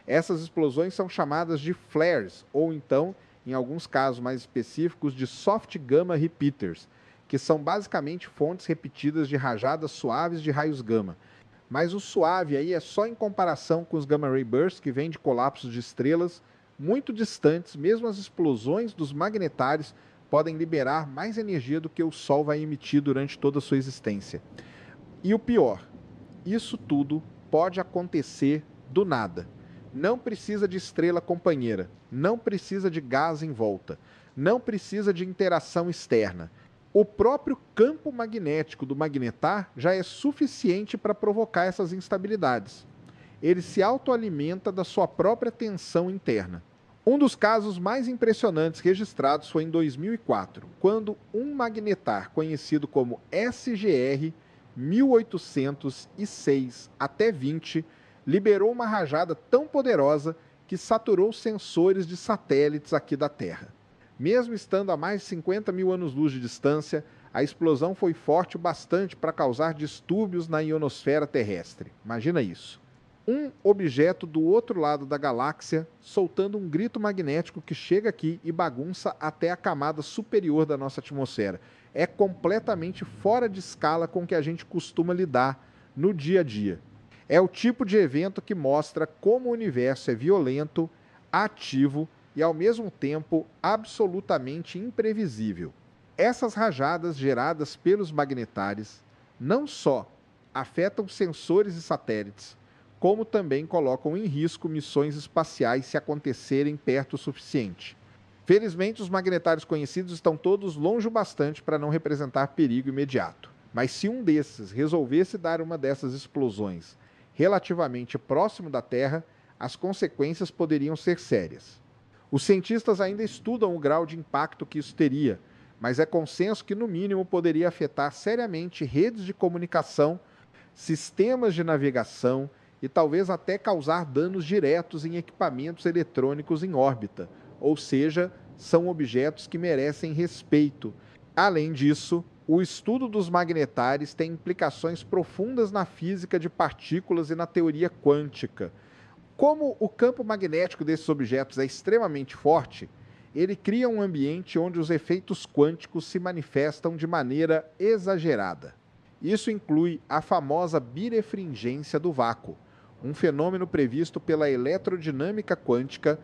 Essas explosões são chamadas de flares, ou então, em alguns casos mais específicos, de soft gamma repeaters, que são basicamente fontes repetidas de rajadas suaves de raios gama. Mas o suave aí é só em comparação com os gamma ray bursts que vêm de colapsos de estrelas muito distantes. Mesmo as explosões dos magnetares podem liberar mais energia do que o Sol vai emitir durante toda a sua existência. E o pior, isso tudo pode acontecer do nada. Não precisa de estrela companheira, não precisa de gás em volta, não precisa de interação externa. O próprio campo magnético do magnetar já é suficiente para provocar essas instabilidades. Ele se autoalimenta da sua própria tensão interna. Um dos casos mais impressionantes registrados foi em 2004, quando um magnetar conhecido como SGR 1806 até 20 liberou uma rajada tão poderosa que saturou sensores de satélites aqui da Terra. Mesmo estando a mais de 50 mil anos-luz de distância, a explosão foi forte o bastante para causar distúrbios na ionosfera terrestre. Imagina isso. Um objeto do outro lado da galáxia soltando um grito magnético que chega aqui e bagunça até a camada superior da nossa atmosfera. É completamente fora de escala com o que a gente costuma lidar no dia a dia. É o tipo de evento que mostra como o universo é violento, ativo e, ao mesmo tempo, absolutamente imprevisível. Essas rajadas geradas pelos magnetares não só afetam sensores e satélites, como também colocam em risco missões espaciais se acontecerem perto o suficiente. Felizmente, os magnetários conhecidos estão todos longe o bastante para não representar perigo imediato. Mas se um desses resolvesse dar uma dessas explosões relativamente próximo da Terra, as consequências poderiam ser sérias. Os cientistas ainda estudam o grau de impacto que isso teria, mas é consenso que, no mínimo, poderia afetar seriamente redes de comunicação, sistemas de navegação e talvez até causar danos diretos em equipamentos eletrônicos em órbita, ou seja, são objetos que merecem respeito. Além disso, o estudo dos magnetares tem implicações profundas na física de partículas e na teoria quântica. Como o campo magnético desses objetos é extremamente forte, ele cria um ambiente onde os efeitos quânticos se manifestam de maneira exagerada. Isso inclui a famosa birefringência do vácuo, um fenômeno previsto pela eletrodinâmica quântica,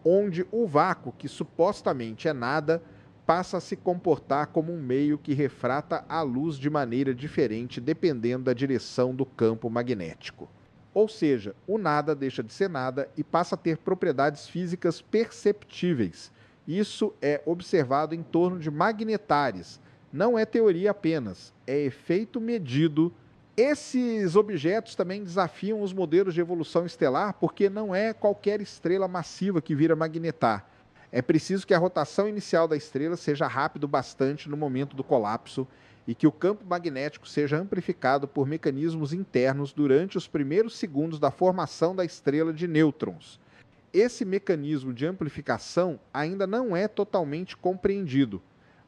onde o vácuo, que supostamente é nada, passa a se comportar como um meio que refrata a luz de maneira diferente dependendo da direção do campo magnético. Ou seja, o nada deixa de ser nada e passa a ter propriedades físicas perceptíveis. Isso é observado em torno de magnetares. Não é teoria apenas, é efeito medido. Esses objetos também desafiam os modelos de evolução estelar, porque não é qualquer estrela massiva que vira magnetar. É preciso que a rotação inicial da estrela seja rápida bastante no momento do colapso e que o campo magnético seja amplificado por mecanismos internos durante os primeiros segundos da formação da estrela de nêutrons. Esse mecanismo de amplificação ainda não é totalmente compreendido,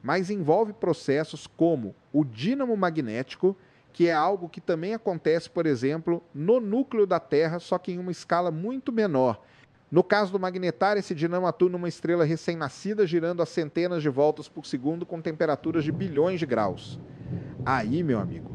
mas envolve processos como o dínamo magnético, que é algo que também acontece, por exemplo, no núcleo da Terra, só que em uma escala muito menor. No caso do magnetar, esse dinamo atua numa estrela recém-nascida, girando a centenas de voltas por segundo com temperaturas de bilhões de graus. Aí, meu amigo,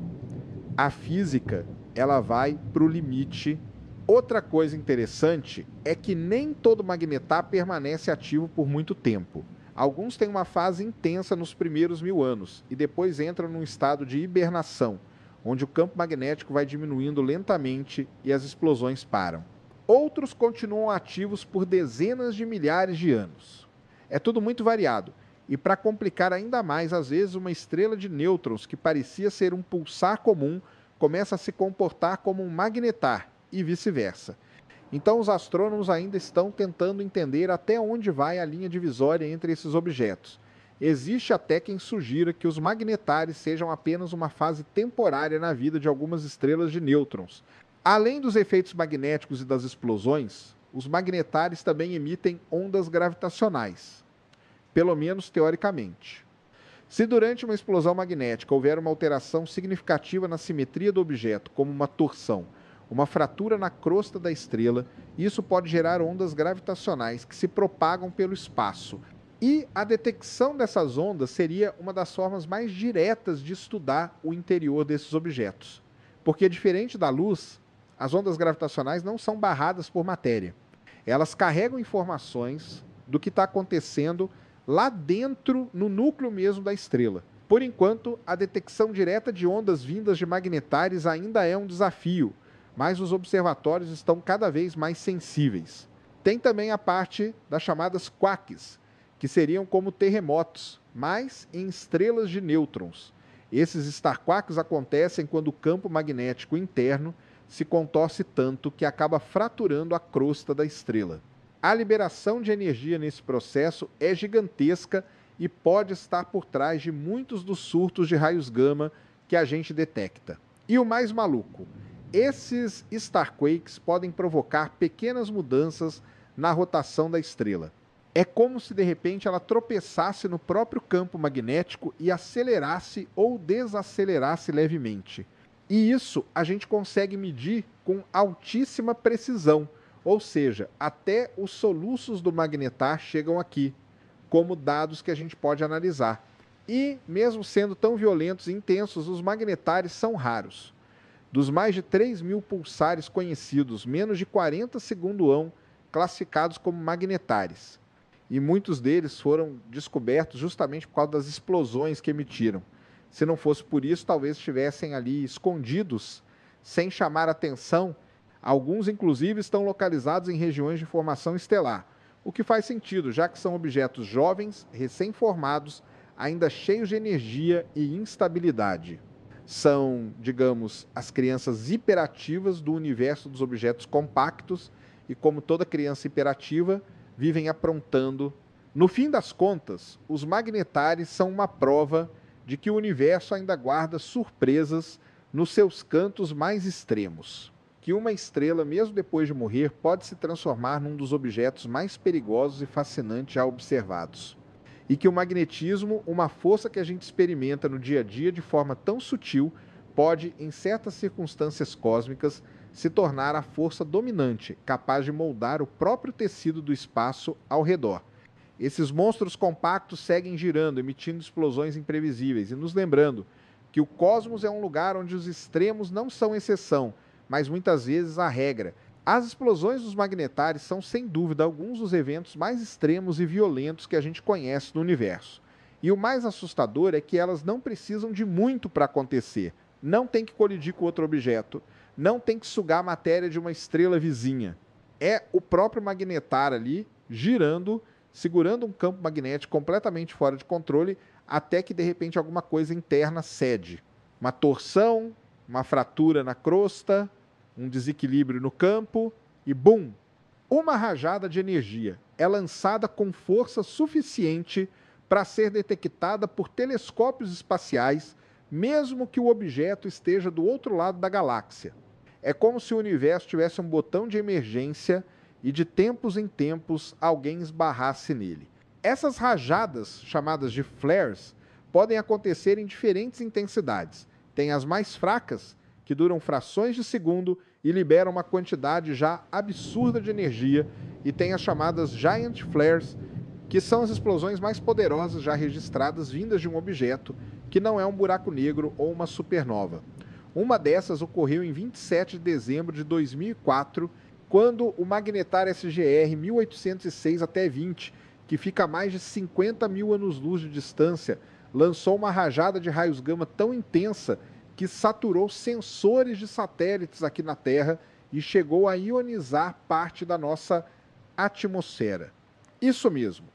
a física ela vai para o limite. Outra coisa interessante é que nem todo magnetar permanece ativo por muito tempo. Alguns têm uma fase intensa nos primeiros 1000 anos e depois entram num estado de hibernação, onde o campo magnético vai diminuindo lentamente e as explosões param. Outros continuam ativos por dezenas de milhares de anos. É tudo muito variado. E para complicar ainda mais, às vezes uma estrela de nêutrons que parecia ser um pulsar comum começa a se comportar como um magnetar e vice-versa. Então os astrônomos ainda estão tentando entender até onde vai a linha divisória entre esses objetos. Existe até quem sugira que os magnetares sejam apenas uma fase temporária na vida de algumas estrelas de nêutrons. Além dos efeitos magnéticos e das explosões, os magnetares também emitem ondas gravitacionais, pelo menos teoricamente. Se durante uma explosão magnética houver uma alteração significativa na simetria do objeto, como uma torção, uma fratura na crosta da estrela, isso pode gerar ondas gravitacionais que se propagam pelo espaço. E a detecção dessas ondas seria uma das formas mais diretas de estudar o interior desses objetos. Porque, diferente da luz, as ondas gravitacionais não são barradas por matéria. Elas carregam informações do que está acontecendo lá dentro, no núcleo mesmo da estrela. Por enquanto, a detecção direta de ondas vindas de magnetares ainda é um desafio, mas os observatórios estão cada vez mais sensíveis. Tem também a parte das chamadas quarks, que seriam como terremotos, mas em estrelas de nêutrons. Esses star quarks acontecem quando o campo magnético interno se contorce tanto que acaba fraturando a crosta da estrela. A liberação de energia nesse processo é gigantesca e pode estar por trás de muitos dos surtos de raios gama que a gente detecta. E o mais maluco, esses starquakes podem provocar pequenas mudanças na rotação da estrela. É como se de repente ela tropeçasse no próprio campo magnético e acelerasse ou desacelerasse levemente. E isso a gente consegue medir com altíssima precisão, ou seja, até os soluços do magnetar chegam aqui, como dados que a gente pode analisar. E, mesmo sendo tão violentos e intensos, os magnetares são raros. Dos mais de 3.000 pulsares conhecidos, menos de 40 segundo-ão classificados como magnetares. E muitos deles foram descobertos justamente por causa das explosões que emitiram. Se não fosse por isso, talvez estivessem ali escondidos, sem chamar atenção. Alguns, inclusive, estão localizados em regiões de formação estelar, o que faz sentido, já que são objetos jovens, recém-formados, ainda cheios de energia e instabilidade. São, digamos, as crianças hiperativas do universo dos objetos compactos e, como toda criança hiperativa, vivem aprontando. No fim das contas, os magnetares são uma prova de que o universo ainda guarda surpresas nos seus cantos mais extremos. Que uma estrela, mesmo depois de morrer, pode se transformar num dos objetos mais perigosos e fascinantes já observados. E que o magnetismo, uma força que a gente experimenta no dia a dia de forma tão sutil, pode, em certas circunstâncias cósmicas, se tornar a força dominante, capaz de moldar o próprio tecido do espaço ao redor. Esses monstros compactos seguem girando, emitindo explosões imprevisíveis e nos lembrando que o cosmos é um lugar onde os extremos não são exceção, mas muitas vezes a regra. As explosões dos magnetares são, sem dúvida, alguns dos eventos mais extremos e violentos que a gente conhece no universo. E o mais assustador é que elas não precisam de muito para acontecer. Não tem que colidir com outro objeto, não tem que sugar a matéria de uma estrela vizinha. É o próprio magnetar ali girando, segurando um campo magnético completamente fora de controle, até que de repente alguma coisa interna cede. Uma torção, uma fratura na crosta, um desequilíbrio no campo e bum! Uma rajada de energia é lançada com força suficiente para ser detectada por telescópios espaciais, mesmo que o objeto esteja do outro lado da galáxia. É como se o universo tivesse um botão de emergência e de tempos em tempos alguém esbarrasse nele. Essas rajadas, chamadas de flares, podem acontecer em diferentes intensidades. Tem as mais fracas, que duram frações de segundo e liberam uma quantidade já absurda de energia, e tem as chamadas giant flares, que são as explosões mais poderosas já registradas vindas de um objeto que não é um buraco negro ou uma supernova. Uma dessas ocorreu em 27 de dezembro de 2004, quando o magnetar SGR 1806 até 20, que fica a mais de 50 mil anos-luz de distância, lançou uma rajada de raios gama tão intensa que saturou sensores de satélites aqui na Terra e chegou a ionizar parte da nossa atmosfera. Isso mesmo,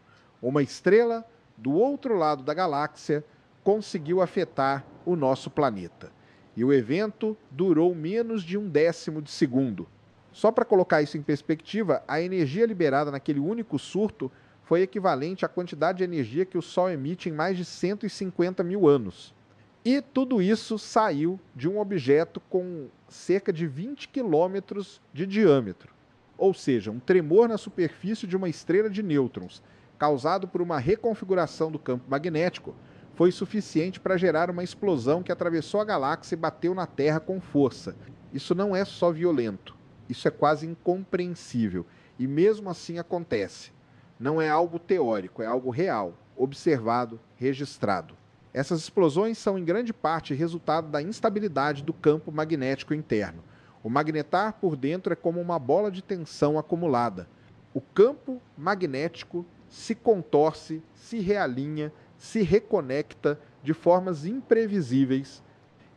uma estrela do outro lado da galáxia conseguiu afetar o nosso planeta. E o evento durou menos de 1/10 de segundo. Só para colocar isso em perspectiva, a energia liberada naquele único surto foi equivalente à quantidade de energia que o Sol emite em mais de 150 mil anos. E tudo isso saiu de um objeto com cerca de 20 quilômetros de diâmetro. Ou seja, um tremor na superfície de uma estrela de nêutrons, causado por uma reconfiguração do campo magnético, foi suficiente para gerar uma explosão que atravessou a galáxia e bateu na Terra com força. Isso não é só violento, isso é quase incompreensível. E mesmo assim acontece. Não é algo teórico, é algo real, observado, registrado. Essas explosões são em grande parte resultado da instabilidade do campo magnético interno. O magnetar por dentro é como uma bola de tensão acumulada. O campo magnético se contorce, se realinha, se reconecta de formas imprevisíveis.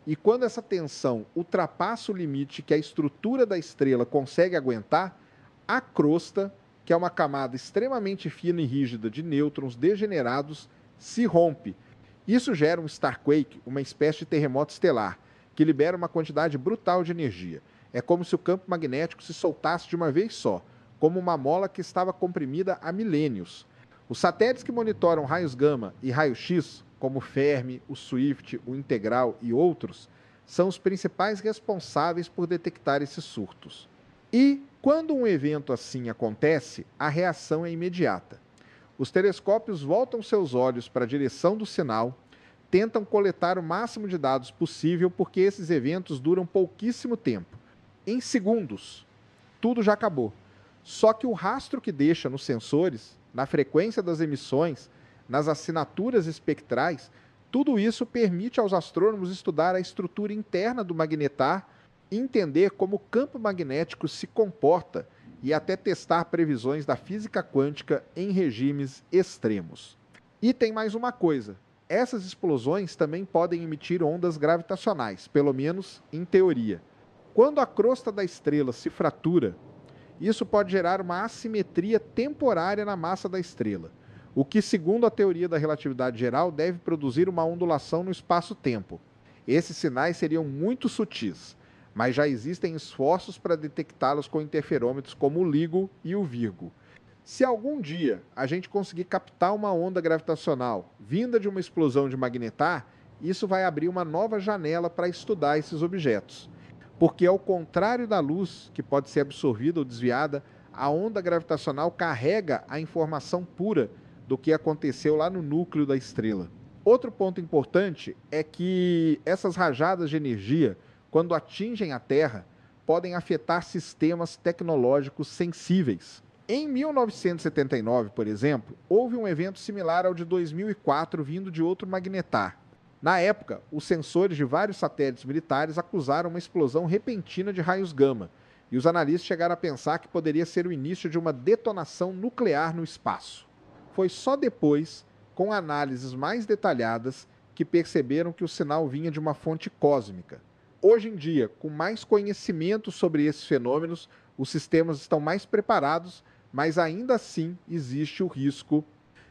E quando essa tensão ultrapassa o limite que a estrutura da estrela consegue aguentar, a crosta, que é uma camada extremamente fina e rígida de nêutrons degenerados, se rompe. Isso gera um starquake, uma espécie de terremoto estelar, que libera uma quantidade brutal de energia. É como se o campo magnético se soltasse de uma vez só, como uma mola que estava comprimida há milênios. Os satélites que monitoram raios gama e raio-x, como o Fermi, o Swift, o Integral e outros, são os principais responsáveis por detectar esses surtos. E, quando um evento assim acontece, a reação é imediata. Os telescópios voltam seus olhos para a direção do sinal, tentam coletar o máximo de dados possível porque esses eventos duram pouquíssimo tempo. Em segundos, tudo já acabou. Só que o rastro que deixa nos sensores, na frequência das emissões, nas assinaturas espectrais, tudo isso permite aos astrônomos estudar a estrutura interna do magnetar, entender como o campo magnético se comporta e até testar previsões da física quântica em regimes extremos. E tem mais uma coisa: essas explosões também podem emitir ondas gravitacionais, pelo menos em teoria. Quando a crosta da estrela se fratura, isso pode gerar uma assimetria temporária na massa da estrela, o que, segundo a teoria da relatividade geral, deve produzir uma ondulação no espaço-tempo. Esses sinais seriam muito sutis, mas já existem esforços para detectá-los com interferômetros como o LIGO e o Virgo. Se algum dia a gente conseguir captar uma onda gravitacional vinda de uma explosão de magnetar, isso vai abrir uma nova janela para estudar esses objetos. Porque, ao contrário da luz, que pode ser absorvida ou desviada, a onda gravitacional carrega a informação pura do que aconteceu lá no núcleo da estrela. Outro ponto importante é que essas rajadas de energia, quando atingem a Terra, podem afetar sistemas tecnológicos sensíveis. Em 1979, por exemplo, houve um evento similar ao de 2004 vindo de outro magnetar. Na época, os sensores de vários satélites militares acusaram uma explosão repentina de raios gama, e os analistas chegaram a pensar que poderia ser o início de uma detonação nuclear no espaço. Foi só depois, com análises mais detalhadas, que perceberam que o sinal vinha de uma fonte cósmica. Hoje em dia, com mais conhecimento sobre esses fenômenos, os sistemas estão mais preparados, mas ainda assim existe o risco.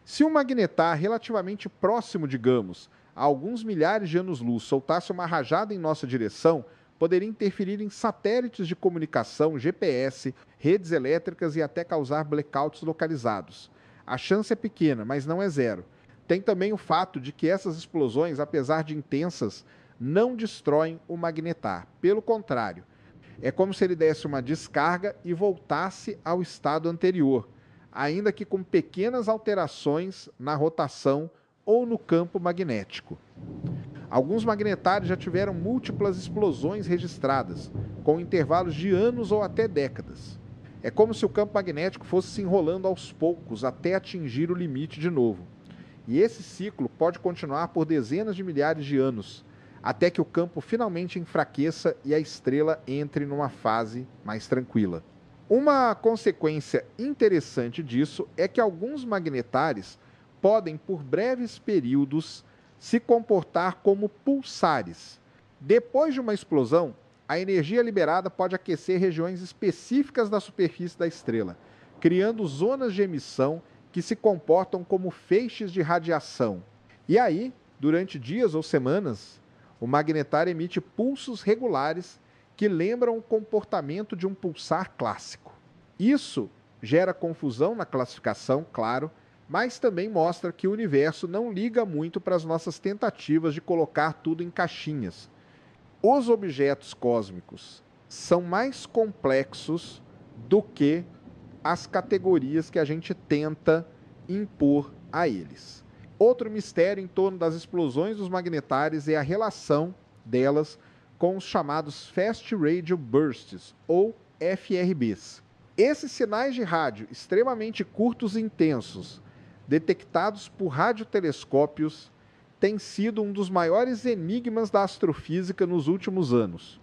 Se um magnetar relativamente próximo, digamos, a alguns milhares de anos-luz, soltasse uma rajada em nossa direção, poderia interferir em satélites de comunicação, GPS, redes elétricas e até causar blackouts localizados. A chance é pequena, mas não é zero. Tem também o fato de que essas explosões, apesar de intensas, não destroem o magnetar. Pelo contrário, é como se ele desse uma descarga e voltasse ao estado anterior, ainda que com pequenas alterações na rotação ou no campo magnético. Alguns magnetários já tiveram múltiplas explosões registradas, com intervalos de anos ou até décadas. É como se o campo magnético fosse se enrolando aos poucos até atingir o limite de novo. E esse ciclo pode continuar por dezenas de milhares de anos, até que o campo finalmente enfraqueça e a estrela entre numa fase mais tranquila. Uma consequência interessante disso é que alguns magnetáres podem, por breves períodos, se comportar como pulsares. Depois de uma explosão, a energia liberada pode aquecer regiões específicas da superfície da estrela, criando zonas de emissão que se comportam como feixes de radiação. E aí, durante dias ou semanas, o magnetar emite pulsos regulares que lembram o comportamento de um pulsar clássico. Isso gera confusão na classificação, claro, mas também mostra que o universo não liga muito para as nossas tentativas de colocar tudo em caixinhas. Os objetos cósmicos são mais complexos do que as categorias que a gente tenta impor a eles. Outro mistério em torno das explosões dos magnetares é a relação delas com os chamados Fast Radio Bursts, ou FRBs. Esses sinais de rádio extremamente curtos e intensos, detectados por radiotelescópios, têm sido um dos maiores enigmas da astrofísica nos últimos anos.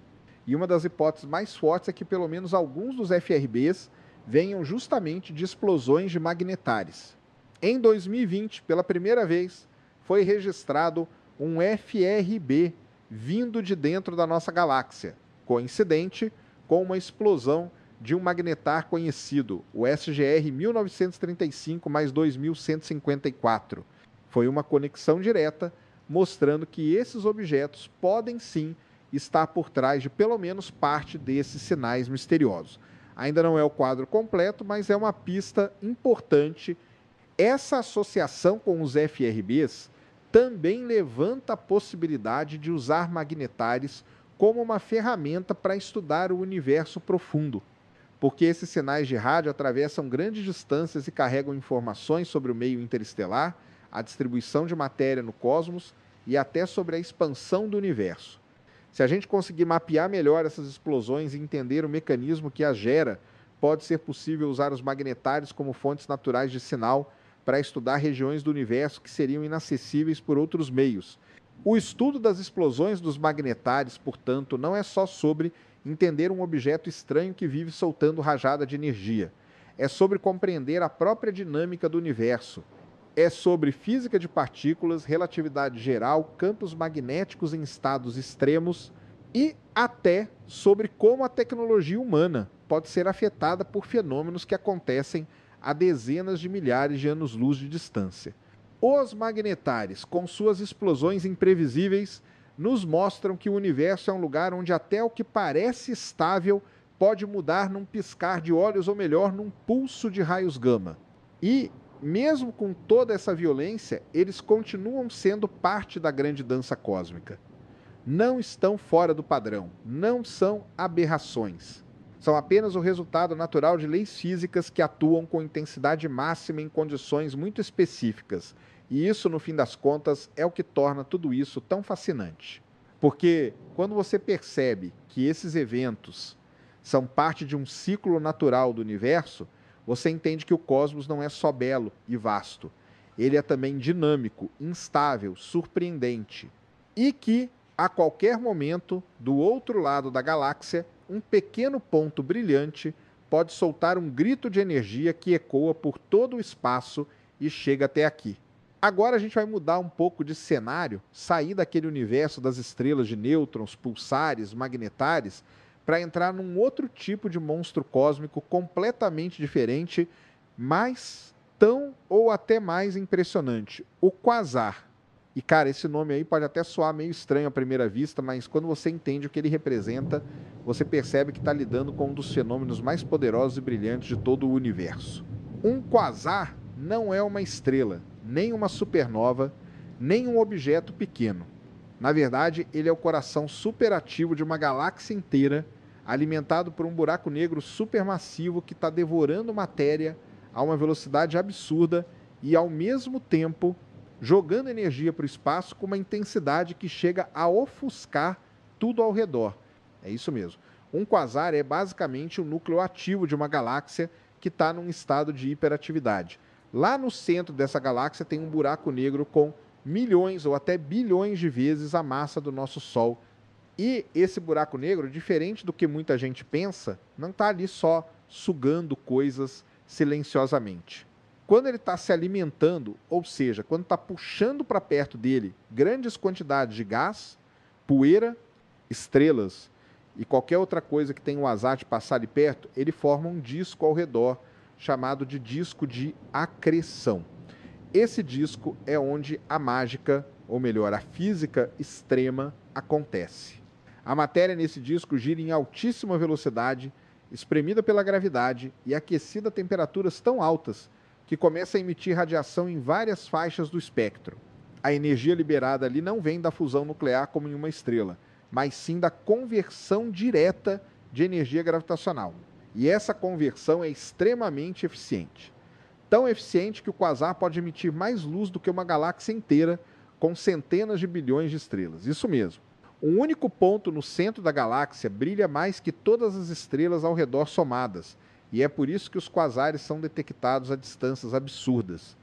E uma das hipóteses mais fortes é que pelo menos alguns dos FRBs venham justamente de explosões de magnetares. Em 2020, pela primeira vez, foi registrado um FRB vindo de dentro da nossa galáxia, coincidente com uma explosão de um magnetar conhecido, o SGR 1935 mais 2154. Foi uma conexão direta, mostrando que esses objetos podem sim estar por trás de pelo menos parte desses sinais misteriosos. Ainda não é o quadro completo, mas é uma pista importante. Essa associação com os FRBs também levanta a possibilidade de usar magnetários como uma ferramenta para estudar o universo profundo, porque esses sinais de rádio atravessam grandes distâncias e carregam informações sobre o meio interestelar, a distribuição de matéria no cosmos e até sobre a expansão do universo. Se a gente conseguir mapear melhor essas explosões e entender o mecanismo que as gera, pode ser possível usar os magnetários como fontes naturais de sinal para estudar regiões do universo que seriam inacessíveis por outros meios. O estudo das explosões dos magnetários, portanto, não é só sobre entender um objeto estranho que vive soltando rajada de energia. É sobre compreender a própria dinâmica do universo. É sobre física de partículas, relatividade geral, campos magnéticos em estados extremos e até sobre como a tecnologia humana pode ser afetada por fenômenos que acontecem a dezenas de milhares de anos-luz de distância. Os magnetários, com suas explosões imprevisíveis, nos mostram que o universo é um lugar onde até o que parece estável pode mudar num piscar de olhos, ou melhor, num pulso de raios gama. E, mesmo com toda essa violência, eles continuam sendo parte da grande dança cósmica. Não estão fora do padrão, não são aberrações. São apenas o resultado natural de leis físicas que atuam com intensidade máxima em condições muito específicas. E isso, no fim das contas, é o que torna tudo isso tão fascinante. Porque quando você percebe que esses eventos são parte de um ciclo natural do universo, você entende que o cosmos não é só belo e vasto. Ele é também dinâmico, instável, surpreendente. E que, a qualquer momento, do outro lado da galáxia, um pequeno ponto brilhante pode soltar um grito de energia que ecoa por todo o espaço e chega até aqui. Agora a gente vai mudar um pouco de cenário, sair daquele universo das estrelas de nêutrons, pulsares, magnetários, para entrar num outro tipo de monstro cósmico completamente diferente, mas tão ou até mais impressionante, o quasar. E, cara, esse nome aí pode até soar meio estranho à primeira vista, mas quando você entende o que ele representa, você percebe que está lidando com um dos fenômenos mais poderosos e brilhantes de todo o universo. Um quasar não é uma estrela, nem uma supernova, nem um objeto pequeno. Na verdade, ele é o coração superativo de uma galáxia inteira, alimentado por um buraco negro supermassivo que está devorando matéria a uma velocidade absurda e, ao mesmo tempo, jogando energia para o espaço com uma intensidade que chega a ofuscar tudo ao redor. É isso mesmo. Um quasar é basicamente o núcleo ativo de uma galáxia que está num estado de hiperatividade. Lá no centro dessa galáxia tem um buraco negro com milhões ou até bilhões de vezes a massa do nosso Sol. E esse buraco negro, diferente do que muita gente pensa, não está ali só sugando coisas silenciosamente. Quando ele está se alimentando, ou seja, quando está puxando para perto dele grandes quantidades de gás, poeira, estrelas e qualquer outra coisa que tenha o azar de passar ali perto, ele forma um disco ao redor, chamado de disco de acreção. Esse disco é onde a mágica, ou melhor, a física extrema acontece. A matéria nesse disco gira em altíssima velocidade, espremida pela gravidade e aquecida a temperaturas tão altas que começa a emitir radiação em várias faixas do espectro. A energia liberada ali não vem da fusão nuclear como em uma estrela, mas sim da conversão direta de energia gravitacional. E essa conversão é extremamente eficiente. Tão eficiente que o quasar pode emitir mais luz do que uma galáxia inteira, com centenas de bilhões de estrelas. Isso mesmo. Um único ponto no centro da galáxia brilha mais que todas as estrelas ao redor somadas, e é por isso que os quasares são detectados a distâncias absurdas,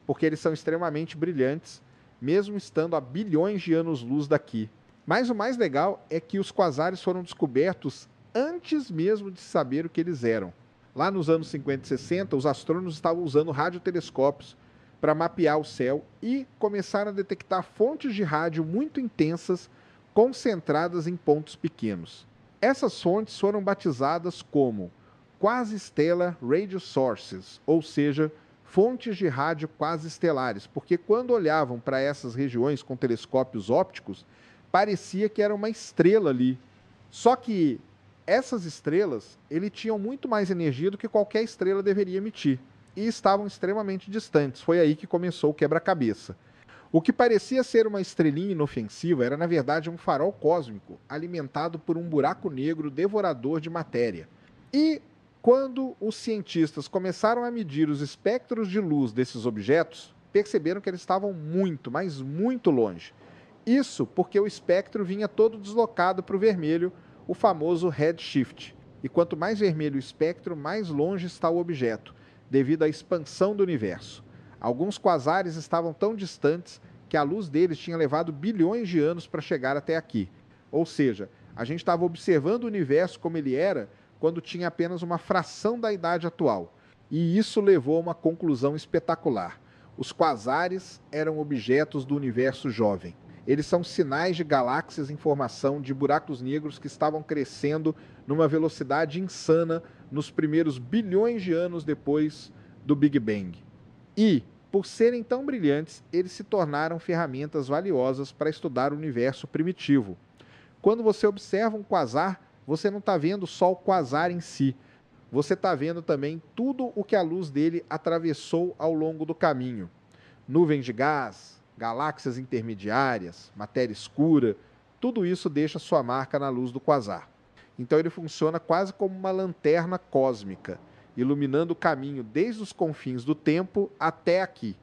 porque eles são extremamente brilhantes, mesmo estando a bilhões de anos-luz daqui. Mas o mais legal é que os quasares foram descobertos antes mesmo de saber o que eles eram. Lá nos anos 50 e 60, os astrônomos estavam usando radiotelescópios para mapear o céu e começaram a detectar fontes de rádio muito intensas, concentradas em pontos pequenos. Essas fontes foram batizadas como quasi-stellar radio sources, ou seja, fontes de rádio quasi-estelares, porque quando olhavam para essas regiões com telescópios ópticos, parecia que era uma estrela ali. Só que Essas estrelas tinham muito mais energia do que qualquer estrela deveria emitir, e estavam extremamente distantes. Foi aí que começou o quebra-cabeça. O que parecia ser uma estrelinha inofensiva era, na verdade, um farol cósmico alimentado por um buraco negro devorador de matéria. E quando os cientistas começaram a medir os espectros de luz desses objetos, perceberam que eles estavam muito, mas muito longe. Isso porque o espectro vinha todo deslocado para o vermelho, o famoso redshift. E quanto mais vermelho o espectro, mais longe está o objeto, devido à expansão do universo. Alguns quasares estavam tão distantes que a luz deles tinha levado bilhões de anos para chegar até aqui. Ou seja, a gente estava observando o universo como ele era quando tinha apenas uma fração da idade atual. E isso levou a uma conclusão espetacular. Os quasares eram objetos do universo jovem. Eles são sinais de galáxias em formação de buracos negros que estavam crescendo numa velocidade insana nos primeiros bilhões de anos depois do Big Bang. E, por serem tão brilhantes, eles se tornaram ferramentas valiosas para estudar o universo primitivo. Quando você observa um quasar, você não está vendo só o quasar em si. Você está vendo também tudo o que a luz dele atravessou ao longo do caminho. Nuvens de gás, galáxias intermediárias, matéria escura, tudo isso deixa sua marca na luz do quasar. Então ele funciona quase como uma lanterna cósmica, iluminando o caminho desde os confins do tempo até aqui.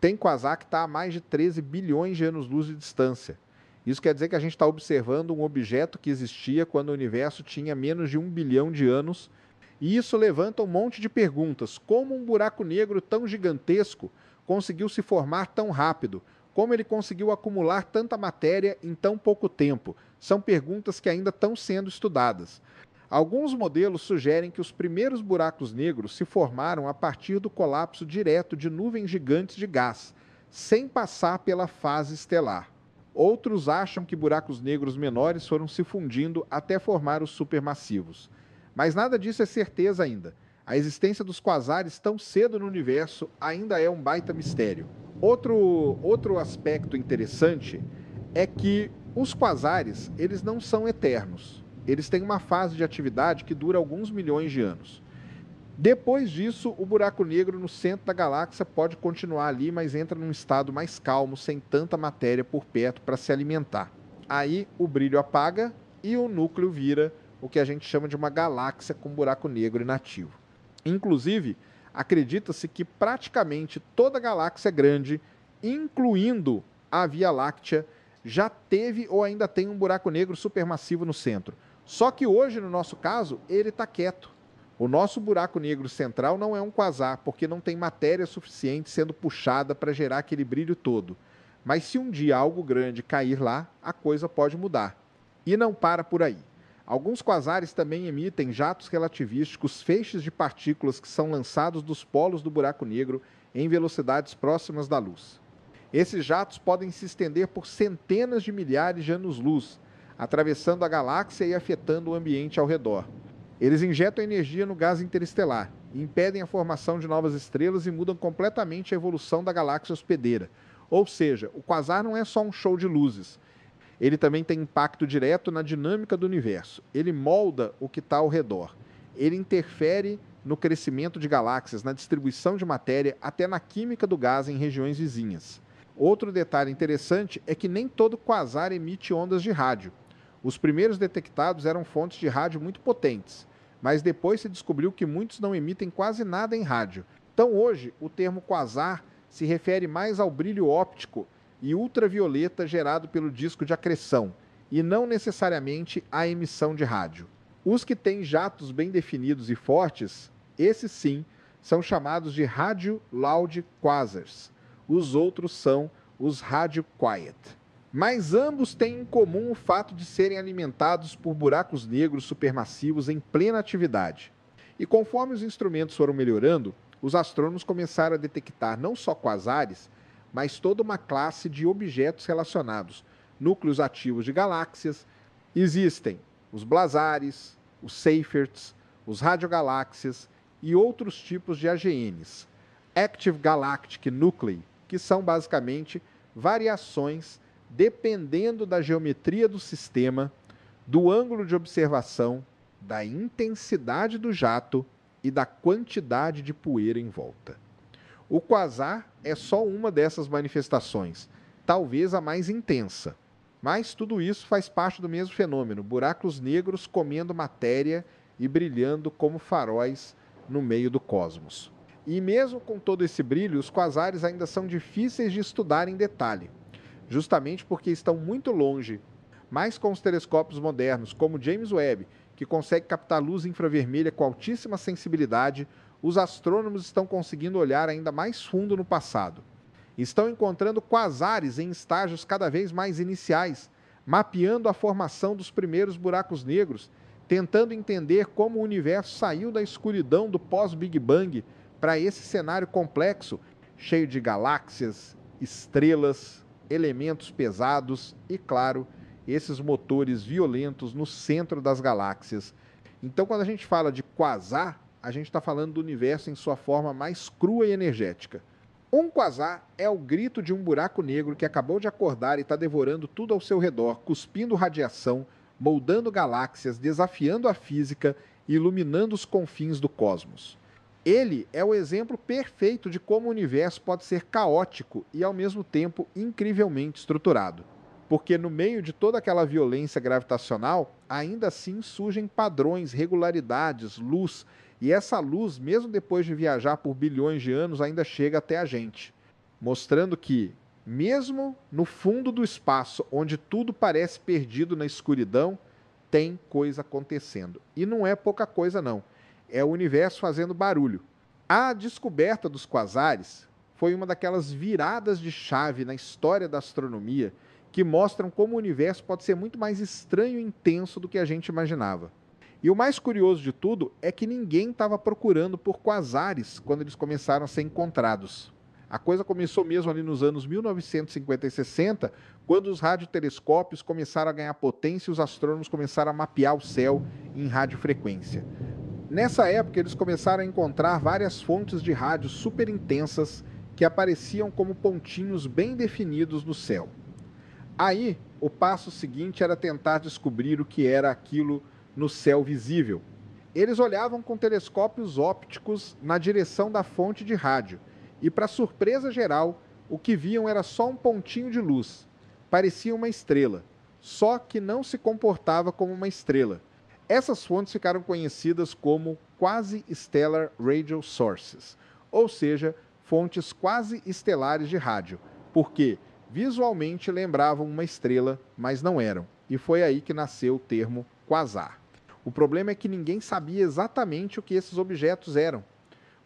Tem quasar que está a mais de 13 bilhões de anos-luz de distância. Isso quer dizer que a gente está observando um objeto que existia quando o universo tinha menos de 1 bilhão de anos, e isso levanta um monte de perguntas. Como um buraco negro tão gigantesco conseguiu se formar tão rápido? Como ele conseguiu acumular tanta matéria em tão pouco tempo? São perguntas que ainda estão sendo estudadas. Alguns modelos sugerem que os primeiros buracos negros se formaram a partir do colapso direto de nuvens gigantes de gás, sem passar pela fase estelar. Outros acham que buracos negros menores foram se fundindo até formar os supermassivos. Mas nada disso é certeza ainda. A existência dos quasares tão cedo no universo ainda é um baita mistério. Outro aspecto interessante é que os quasares, eles não são eternos. Eles têm uma fase de atividade que dura alguns milhões de anos. Depois disso, o buraco negro no centro da galáxia pode continuar ali, mas entra num estado mais calmo, sem tanta matéria por perto para se alimentar. Aí o brilho apaga e o núcleo vira o que a gente chama de uma galáxia com buraco negro inativo. Inclusive, acredita-se que praticamente toda galáxia grande, incluindo a Via Láctea, já teve ou ainda tem um buraco negro supermassivo no centro. Só que hoje, no nosso caso, ele está quieto. O nosso buraco negro central não é um quasar, porque não tem matéria suficiente sendo puxada para gerar aquele brilho todo. Mas se um dia algo grande cair lá, a coisa pode mudar. E não para por aí. Alguns quasares também emitem jatos relativísticos, feixes de partículas que são lançados dos polos do buraco negro em velocidades próximas da luz. Esses jatos podem se estender por centenas de milhares de anos-luz, atravessando a galáxia e afetando o ambiente ao redor. Eles injetam energia no gás interestelar, impedem a formação de novas estrelas e mudam completamente a evolução da galáxia hospedeira. Ou seja, o quasar não é só um show de luzes. Ele também tem impacto direto na dinâmica do universo. Ele molda o que está ao redor. Ele interfere no crescimento de galáxias, na distribuição de matéria, até na química do gás em regiões vizinhas. Outro detalhe interessante é que nem todo quasar emite ondas de rádio. Os primeiros detectados eram fontes de rádio muito potentes, mas depois se descobriu que muitos não emitem quase nada em rádio. Então hoje, o termo quasar se refere mais ao brilho óptico e ultravioleta gerado pelo disco de acreção, e não necessariamente à emissão de rádio. Os que têm jatos bem definidos e fortes, esses sim, são chamados de radio-loud quasars. Os outros são os radio-quiet. Mas ambos têm em comum o fato de serem alimentados por buracos negros supermassivos em plena atividade. E conforme os instrumentos foram melhorando, os astrônomos começaram a detectar não só quasares, mas toda uma classe de objetos relacionados, núcleos ativos de galáxias. Existem os blazares, os Seyferts, os radiogaláxias e outros tipos de AGNs, Active Galactic Nuclei, que são basicamente variações dependendo da geometria do sistema, do ângulo de observação da intensidade do jato e da quantidade de poeira em volta. O quasar é só uma dessas manifestações, talvez a mais intensa. Mas tudo isso faz parte do mesmo fenômeno, buracos negros comendo matéria e brilhando como faróis no meio do cosmos. E mesmo com todo esse brilho, os quasares ainda são difíceis de estudar em detalhe, justamente porque estão muito longe. Mas com os telescópios modernos, como o James Webb, que consegue captar luz infravermelha com altíssima sensibilidade, os astrônomos estão conseguindo olhar ainda mais fundo no passado. Estão encontrando quasares em estágios cada vez mais iniciais, mapeando a formação dos primeiros buracos negros, tentando entender como o universo saiu da escuridão do pós-Big Bang para esse cenário complexo, cheio de galáxias, estrelas, elementos pesados e, claro, esses motores violentos no centro das galáxias. Então, quando a gente fala de quasar, a gente está falando do universo em sua forma mais crua e energética. Um quasar é o grito de um buraco negro que acabou de acordar e está devorando tudo ao seu redor, cuspindo radiação, moldando galáxias, desafiando a física e iluminando os confins do cosmos. Ele é o exemplo perfeito de como o universo pode ser caótico e, ao mesmo tempo, incrivelmente estruturado. Porque no meio de toda aquela violência gravitacional, ainda assim surgem padrões, regularidades, luz, e essa luz, mesmo depois de viajar por bilhões de anos, ainda chega até a gente, mostrando que, mesmo no fundo do espaço, onde tudo parece perdido na escuridão, tem coisa acontecendo. E não é pouca coisa, não. É o universo fazendo barulho. A descoberta dos quasares foi uma daquelas viradas de chave na história da astronomia que mostram como o universo pode ser muito mais estranho e intenso do que a gente imaginava. E o mais curioso de tudo é que ninguém estava procurando por quasares quando eles começaram a ser encontrados. A coisa começou mesmo ali nos anos 1950 e 60, quando os radiotelescópios começaram a ganhar potência e os astrônomos começaram a mapear o céu em radiofrequência. Nessa época, eles começaram a encontrar várias fontes de rádio super intensas que apareciam como pontinhos bem definidos no céu. Aí, o passo seguinte era tentar descobrir o que era aquilo no céu visível. Eles olhavam com telescópios ópticos na direção da fonte de rádio e, para surpresa geral, o que viam era só um pontinho de luz. Parecia uma estrela, só que não se comportava como uma estrela. Essas fontes ficaram conhecidas como quasi-stellar radio sources, ou seja, fontes quasi-estelares de rádio, porque visualmente lembravam uma estrela, mas não eram. E foi aí que nasceu o termo quasar. O problema é que ninguém sabia exatamente o que esses objetos eram.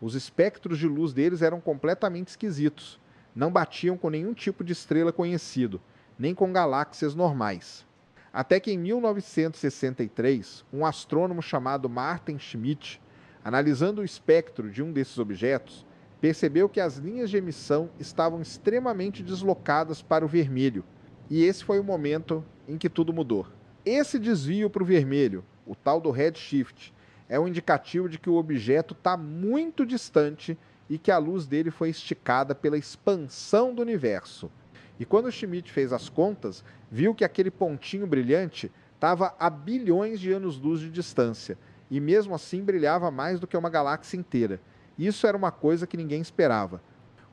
Os espectros de luz deles eram completamente esquisitos. Não batiam com nenhum tipo de estrela conhecido, nem com galáxias normais. Até que em 1963, um astrônomo chamado Martin Schmidt, analisando o espectro de um desses objetos, percebeu que as linhas de emissão estavam extremamente deslocadas para o vermelho. E esse foi o momento em que tudo mudou. Esse desvio para o vermelho, o tal do redshift, é um indicativo de que o objeto está muito distante e que a luz dele foi esticada pela expansão do universo. E quando Schmidt fez as contas, viu que aquele pontinho brilhante estava a bilhões de anos-luz de distância, e mesmo assim brilhava mais do que uma galáxia inteira. Isso era uma coisa que ninguém esperava.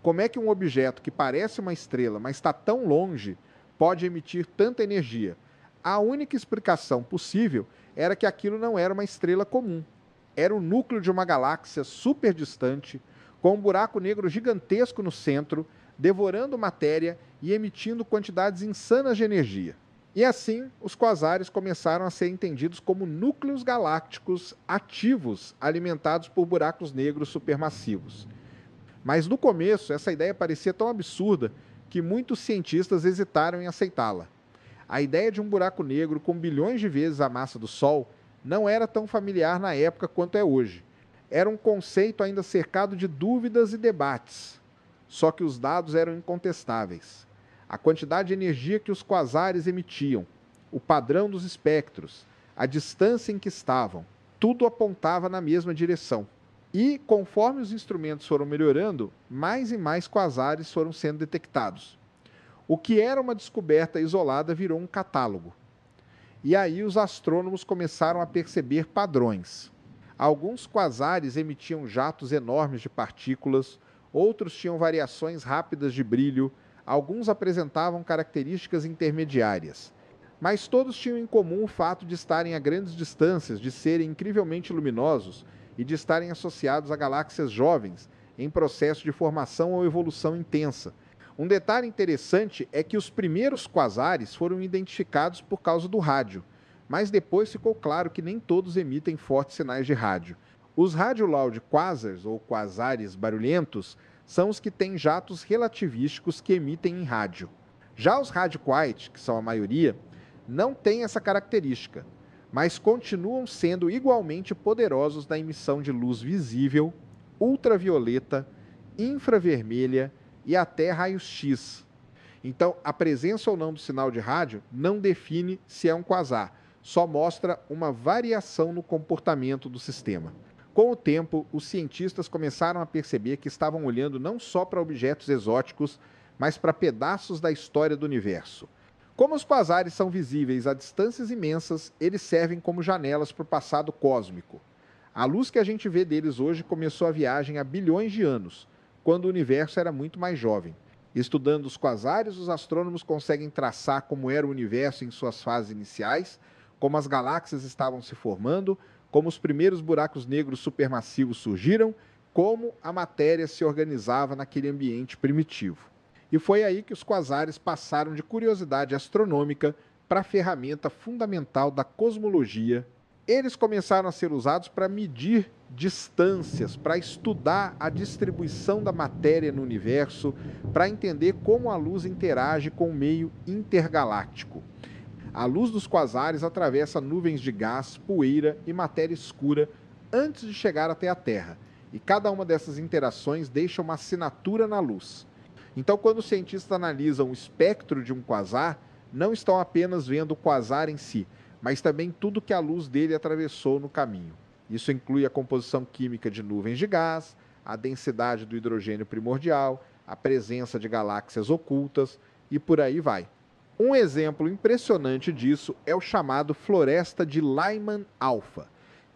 Como é que um objeto que parece uma estrela, mas está tão longe, pode emitir tanta energia? A única explicação possível era que aquilo não era uma estrela comum. Era o núcleo de uma galáxia super distante, com um buraco negro gigantesco no centro, devorando matéria e emitindo quantidades insanas de energia. E assim, os quasares começaram a ser entendidos como núcleos galácticos ativos alimentados por buracos negros supermassivos. Mas no começo, essa ideia parecia tão absurda que muitos cientistas hesitaram em aceitá-la. A ideia de um buraco negro com bilhões de vezes a massa do Sol não era tão familiar na época quanto é hoje. Era um conceito ainda cercado de dúvidas e debates. Só que os dados eram incontestáveis. A quantidade de energia que os quasares emitiam, o padrão dos espectros, a distância em que estavam, tudo apontava na mesma direção. E, conforme os instrumentos foram melhorando, mais e mais quasares foram sendo detectados. O que era uma descoberta isolada virou um catálogo. E aí os astrônomos começaram a perceber padrões. Alguns quasares emitiam jatos enormes de partículas, outros tinham variações rápidas de brilho, alguns apresentavam características intermediárias. Mas todos tinham em comum o fato de estarem a grandes distâncias, de serem incrivelmente luminosos e de estarem associados a galáxias jovens, em processo de formação ou evolução intensa. Um detalhe interessante é que os primeiros quasares foram identificados por causa do rádio, mas depois ficou claro que nem todos emitem fortes sinais de rádio. Os radio-loud quasars, ou quasares barulhentos, são os que têm jatos relativísticos que emitem em rádio. Já os radio-quiet, que são a maioria, não têm essa característica, mas continuam sendo igualmente poderosos na emissão de luz visível, ultravioleta, infravermelha e até raios-x. Então, a presença ou não do sinal de rádio não define se é um quasar, só mostra uma variação no comportamento do sistema. Com o tempo, os cientistas começaram a perceber que estavam olhando não só para objetos exóticos, mas para pedaços da história do universo. Como os quasares são visíveis a distâncias imensas, eles servem como janelas para o passado cósmico. A luz que a gente vê deles hoje começou a viagem há bilhões de anos, quando o universo era muito mais jovem. Estudando os quasares, os astrônomos conseguem traçar como era o universo em suas fases iniciais, como as galáxias estavam se formando, como os primeiros buracos negros supermassivos surgiram, como a matéria se organizava naquele ambiente primitivo. E foi aí que os quasares passaram de curiosidade astronômica para a ferramenta fundamental da cosmologia. Eles começaram a ser usados para medir distâncias, para estudar a distribuição da matéria no universo, para entender como a luz interage com o meio intergaláctico. A luz dos quasares atravessa nuvens de gás, poeira e matéria escura antes de chegar até a Terra, e cada uma dessas interações deixa uma assinatura na luz. Então, quando os cientistas analisam o espectro de um quasar, não estão apenas vendo o quasar em si, mas também tudo que a luz dele atravessou no caminho. Isso inclui a composição química de nuvens de gás, a densidade do hidrogênio primordial, a presença de galáxias ocultas e por aí vai. Um exemplo impressionante disso é o chamado floresta de Lyman alfa,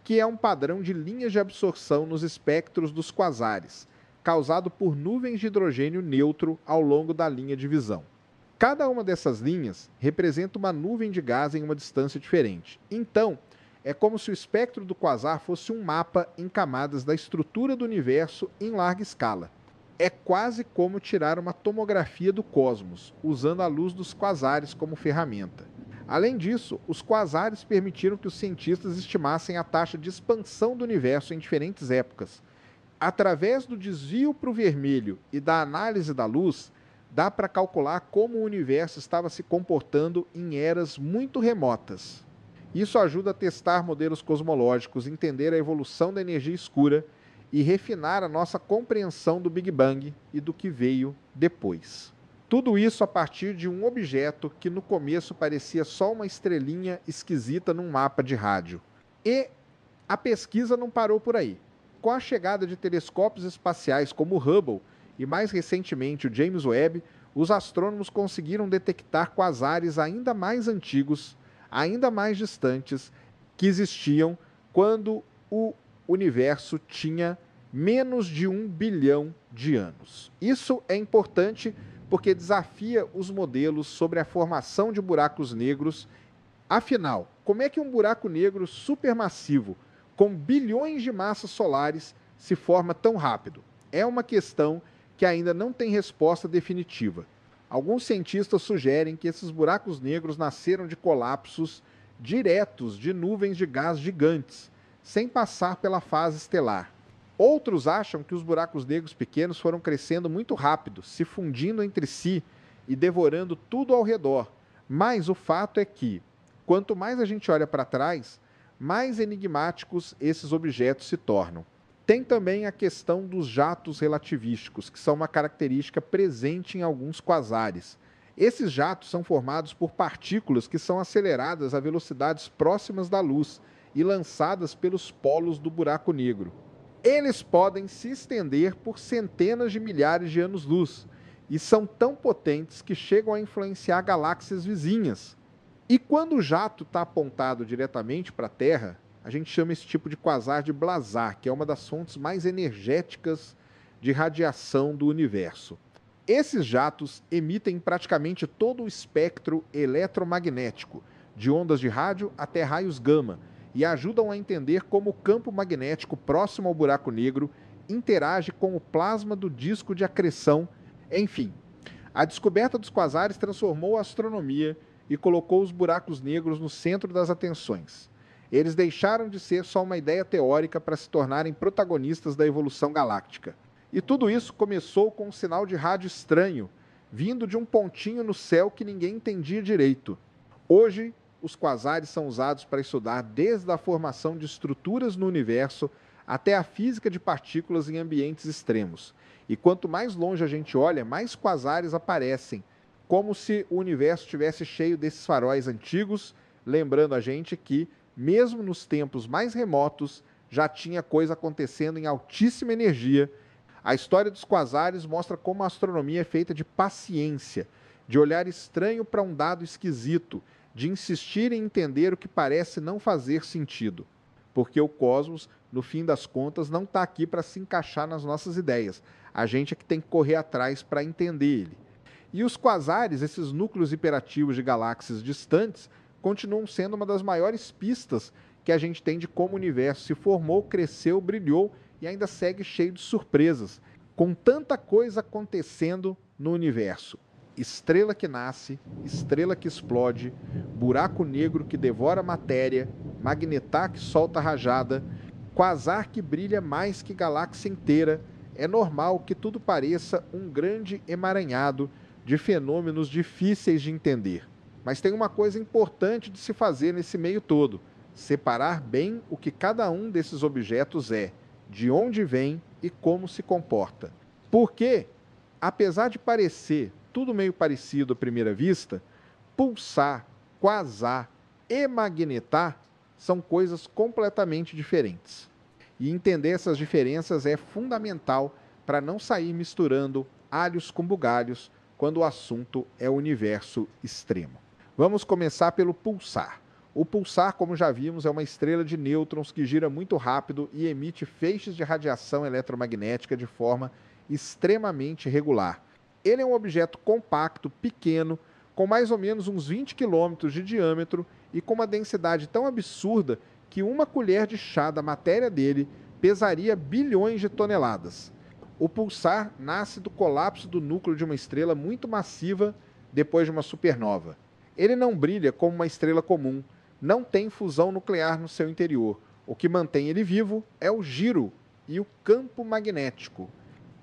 que é um padrão de linhas de absorção nos espectros dos quasares, causado por nuvens de hidrogênio neutro ao longo da linha de visão. Cada uma dessas linhas representa uma nuvem de gás em uma distância diferente. Então, é como se o espectro do quasar fosse um mapa em camadas da estrutura do universo em larga escala. É quase como tirar uma tomografia do cosmos, usando a luz dos quasares como ferramenta. Além disso, os quasares permitiram que os cientistas estimassem a taxa de expansão do universo em diferentes épocas. Através do desvio para o vermelho e da análise da luz, dá para calcular como o universo estava se comportando em eras muito remotas. Isso ajuda a testar modelos cosmológicos, entender a evolução da energia escura e refinar a nossa compreensão do Big Bang e do que veio depois. Tudo isso a partir de um objeto que no começo parecia só uma estrelinha esquisita num mapa de rádio. E a pesquisa não parou por aí. Com a chegada de telescópios espaciais como o Hubble e mais recentemente o James Webb, os astrônomos conseguiram detectar quasares ainda mais antigos, ainda mais distantes, que existiam quando o universo tinha menos de 1 bilhão de anos. Isso é importante porque desafia os modelos sobre a formação de buracos negros. Afinal, como é que um buraco negro supermassivo, com bilhões de massas solares, se forma tão rápido? É uma questão que ainda não tem resposta definitiva. Alguns cientistas sugerem que esses buracos negros nasceram de colapsos diretos de nuvens de gás gigantes, sem passar pela fase estelar. Outros acham que os buracos negros pequenos foram crescendo muito rápido, se fundindo entre si e devorando tudo ao redor. Mas o fato é que, quanto mais a gente olha para trás, mais enigmáticos esses objetos se tornam. Tem também a questão dos jatos relativísticos, que são uma característica presente em alguns quasares. Esses jatos são formados por partículas que são aceleradas a velocidades próximas da luz e lançadas pelos polos do buraco negro. Eles podem se estender por centenas de milhares de anos-luz e são tão potentes que chegam a influenciar galáxias vizinhas. E quando o jato está apontado diretamente para a Terra, a gente chama esse tipo de quasar de blazar, que é uma das fontes mais energéticas de radiação do universo. Esses jatos emitem praticamente todo o espectro eletromagnético, de ondas de rádio até raios gama, e ajudam a entender como o campo magnético próximo ao buraco negro interage com o plasma do disco de acreção. Enfim, a descoberta dos quasares transformou a astronomia e colocou os buracos negros no centro das atenções. Eles deixaram de ser só uma ideia teórica para se tornarem protagonistas da evolução galáctica. E tudo isso começou com um sinal de rádio estranho, vindo de um pontinho no céu que ninguém entendia direito. Hoje, os quasares são usados para estudar desde a formação de estruturas no universo até a física de partículas em ambientes extremos. E quanto mais longe a gente olha, mais quasares aparecem, como se o universo estivesse cheio desses faróis antigos, lembrando a gente que, mesmo nos tempos mais remotos, já tinha coisa acontecendo em altíssima energia. A história dos quasares mostra como a astronomia é feita de paciência, de olhar estranho para um dado esquisito, de insistir em entender o que parece não fazer sentido. Porque o cosmos, no fim das contas, não está aqui para se encaixar nas nossas ideias. A gente é que tem que correr atrás para entender ele. E os quasares, esses núcleos hiperativos de galáxias distantes, continuam sendo uma das maiores pistas que a gente tem de como o universo se formou, cresceu, brilhou e ainda segue cheio de surpresas, com tanta coisa acontecendo no universo. Estrela que nasce, estrela que explode, buraco negro que devora matéria, magnetar que solta rajada, quasar que brilha mais que galáxia inteira. É normal que tudo pareça um grande emaranhado de fenômenos difíceis de entender. Mas tem uma coisa importante de se fazer nesse meio todo: separar bem o que cada um desses objetos é, de onde vem e como se comporta. Porque, apesar de parecer tudo meio parecido à primeira vista, pulsar, quasar e magnetar são coisas completamente diferentes. E entender essas diferenças é fundamental para não sair misturando alhos com bugalhos quando o assunto é o universo extremo. Vamos começar pelo pulsar. O pulsar, como já vimos, é uma estrela de nêutrons que gira muito rápido e emite feixes de radiação eletromagnética de forma extremamente regular. Ele é um objeto compacto, pequeno, com mais ou menos uns 20 quilômetros de diâmetro e com uma densidade tão absurda que uma colher de chá da matéria dele pesaria bilhões de toneladas. O pulsar nasce do colapso do núcleo de uma estrela muito massiva depois de uma supernova. Ele não brilha como uma estrela comum, não tem fusão nuclear no seu interior. O que mantém ele vivo é o giro e o campo magnético.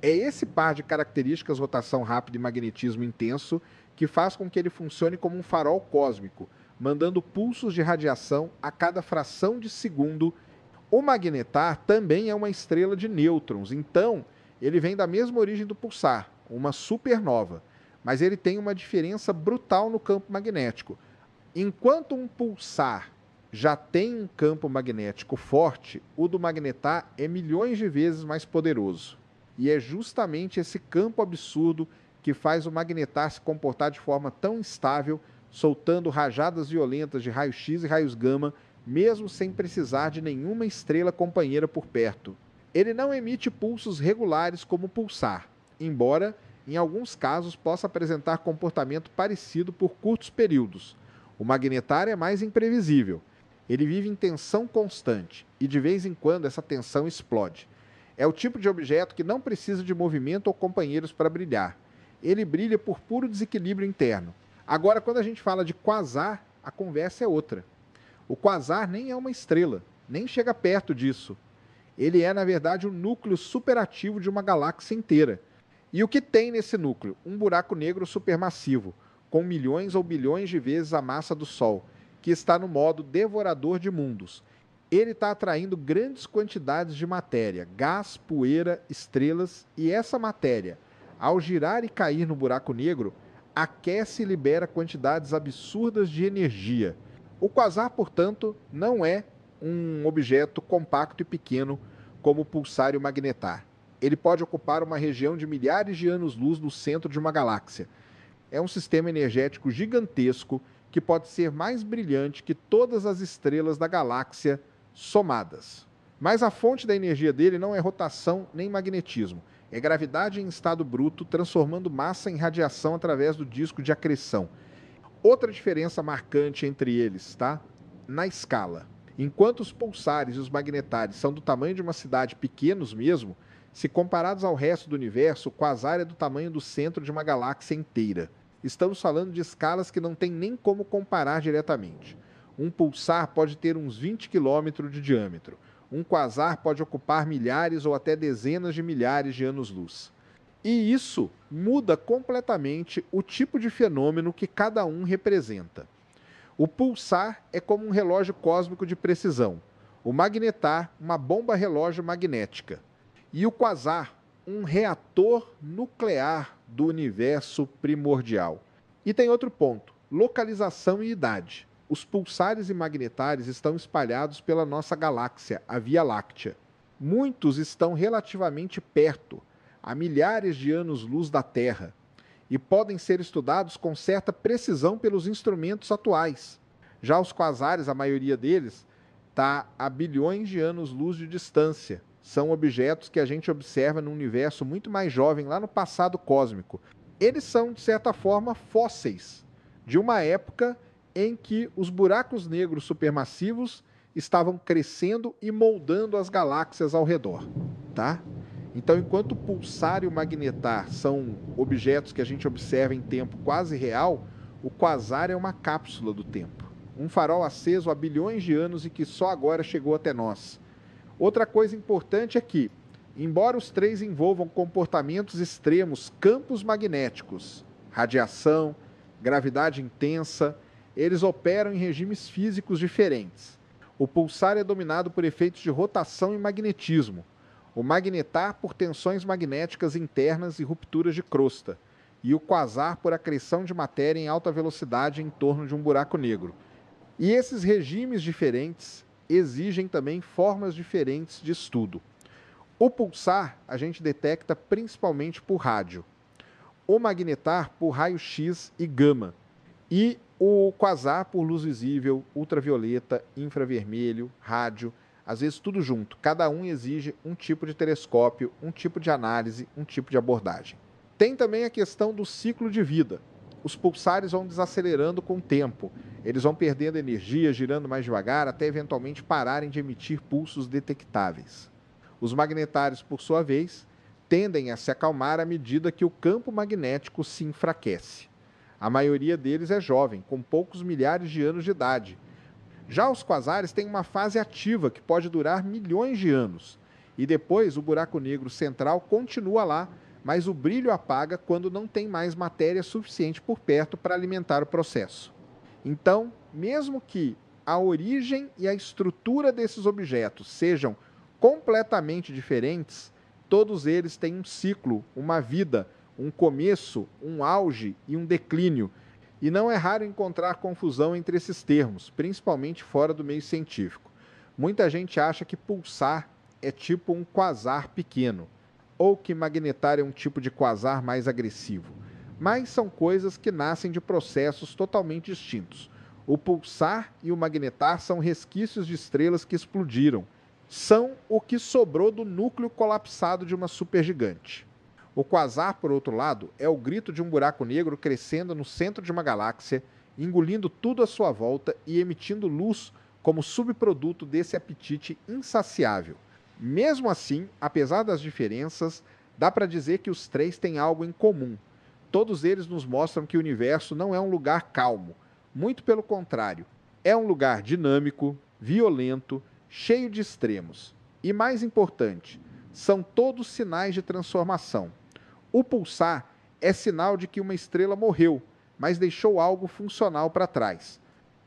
É esse par de características, rotação rápida e magnetismo intenso, que faz com que ele funcione como um farol cósmico, mandando pulsos de radiação a cada fração de segundo. O magnetar também é uma estrela de nêutrons, então ele vem da mesma origem do pulsar, uma supernova, mas ele tem uma diferença brutal no campo magnético. Enquanto um pulsar já tem um campo magnético forte, o do magnetar é milhões de vezes mais poderoso. E é justamente esse campo absurdo que faz o magnetar se comportar de forma tão instável, soltando rajadas violentas de raio-x e raios gama, mesmo sem precisar de nenhuma estrela companheira por perto. Ele não emite pulsos regulares como o pulsar, embora, em alguns casos, possa apresentar comportamento parecido por curtos períodos. O magnetar é mais imprevisível. Ele vive em tensão constante e, de vez em quando, essa tensão explode. É o tipo de objeto que não precisa de movimento ou companheiros para brilhar. Ele brilha por puro desequilíbrio interno. Agora, quando a gente fala de quasar, a conversa é outra. O quasar nem é uma estrela, nem chega perto disso. Ele é, na verdade, o núcleo superativo de uma galáxia inteira. E o que tem nesse núcleo? Um buraco negro supermassivo, com milhões ou bilhões de vezes a massa do Sol, que está no modo devorador de mundos. Ele está atraindo grandes quantidades de matéria, gás, poeira, estrelas, e essa matéria, ao girar e cair no buraco negro, aquece e libera quantidades absurdas de energia. O quasar, portanto, não é um objeto compacto e pequeno como o pulsar e o magnetar. Ele pode ocupar uma região de milhares de anos-luz no centro de uma galáxia. É um sistema energético gigantesco que pode ser mais brilhante que todas as estrelas da galáxia somadas. Mas a fonte da energia dele não é rotação nem magnetismo, é gravidade em estado bruto, transformando massa em radiação através do disco de acreção. Outra diferença marcante entre eles, tá? Na escala. Enquanto os pulsares e os magnetares são do tamanho de uma cidade pequenos mesmo, se comparados ao resto do universo, o quasar é do tamanho do centro de uma galáxia inteira. Estamos falando de escalas que não tem nem como comparar diretamente. Um pulsar pode ter uns 20 km de diâmetro. Um quasar pode ocupar milhares ou até dezenas de milhares de anos-luz. E isso muda completamente o tipo de fenômeno que cada um representa. O pulsar é como um relógio cósmico de precisão. O magnetar, uma bomba relógio magnética. E o quasar, um reator nuclear do universo primordial. E tem outro ponto: localização e idade. Os pulsares e magnetares estão espalhados pela nossa galáxia, a Via Láctea. Muitos estão relativamente perto, a milhares de anos-luz da Terra, e podem ser estudados com certa precisão pelos instrumentos atuais. Já os quasares, a maioria deles, está a bilhões de anos-luz de distância. São objetos que a gente observa num universo muito mais jovem, lá no passado cósmico. Eles são, de certa forma, fósseis de uma época em que os buracos negros supermassivos estavam crescendo e moldando as galáxias ao redor, tá? Então, enquanto o pulsar e o magnetar são objetos que a gente observa em tempo quase real, o quasar é uma cápsula do tempo. Um farol aceso há bilhões de anos e que só agora chegou até nós. Outra coisa importante é que, embora os três envolvam comportamentos extremos, campos magnéticos, radiação, gravidade intensa, eles operam em regimes físicos diferentes. O pulsar é dominado por efeitos de rotação e magnetismo. O magnetar por tensões magnéticas internas e rupturas de crosta. E o quasar por acreção de matéria em alta velocidade em torno de um buraco negro. E esses regimes diferentes exigem também formas diferentes de estudo. O pulsar a gente detecta principalmente por rádio. O magnetar por raio-x e gama. E o quasar por luz visível, ultravioleta, infravermelho, rádio, às vezes tudo junto. Cada um exige um tipo de telescópio, um tipo de análise, um tipo de abordagem. Tem também a questão do ciclo de vida. Os pulsares vão desacelerando com o tempo. Eles vão perdendo energia, girando mais devagar, até eventualmente pararem de emitir pulsos detectáveis. Os magnetários, por sua vez, tendem a se acalmar à medida que o campo magnético se enfraquece. A maioria deles é jovem, com poucos milhares de anos de idade. Já os quasares têm uma fase ativa que pode durar milhões de anos. E depois o buraco negro central continua lá, mas o brilho apaga quando não tem mais matéria suficiente por perto para alimentar o processo. Então, mesmo que a origem e a estrutura desses objetos sejam completamente diferentes, todos eles têm um ciclo, uma vida, um começo, um auge e um declínio. E não é raro encontrar confusão entre esses termos, principalmente fora do meio científico. Muita gente acha que pulsar é tipo um quasar pequeno, ou que magnetar é um tipo de quasar mais agressivo. Mas são coisas que nascem de processos totalmente distintos. O pulsar e o magnetar são resquícios de estrelas que explodiram. São o que sobrou do núcleo colapsado de uma supergigante. O quasar, por outro lado, é o grito de um buraco negro crescendo no centro de uma galáxia, engolindo tudo à sua volta e emitindo luz como subproduto desse apetite insaciável. Mesmo assim, apesar das diferenças, dá para dizer que os três têm algo em comum. Todos eles nos mostram que o universo não é um lugar calmo. Muito pelo contrário, é um lugar dinâmico, violento, cheio de extremos. E mais importante, são todos sinais de transformação. O pulsar é sinal de que uma estrela morreu, mas deixou algo funcional para trás.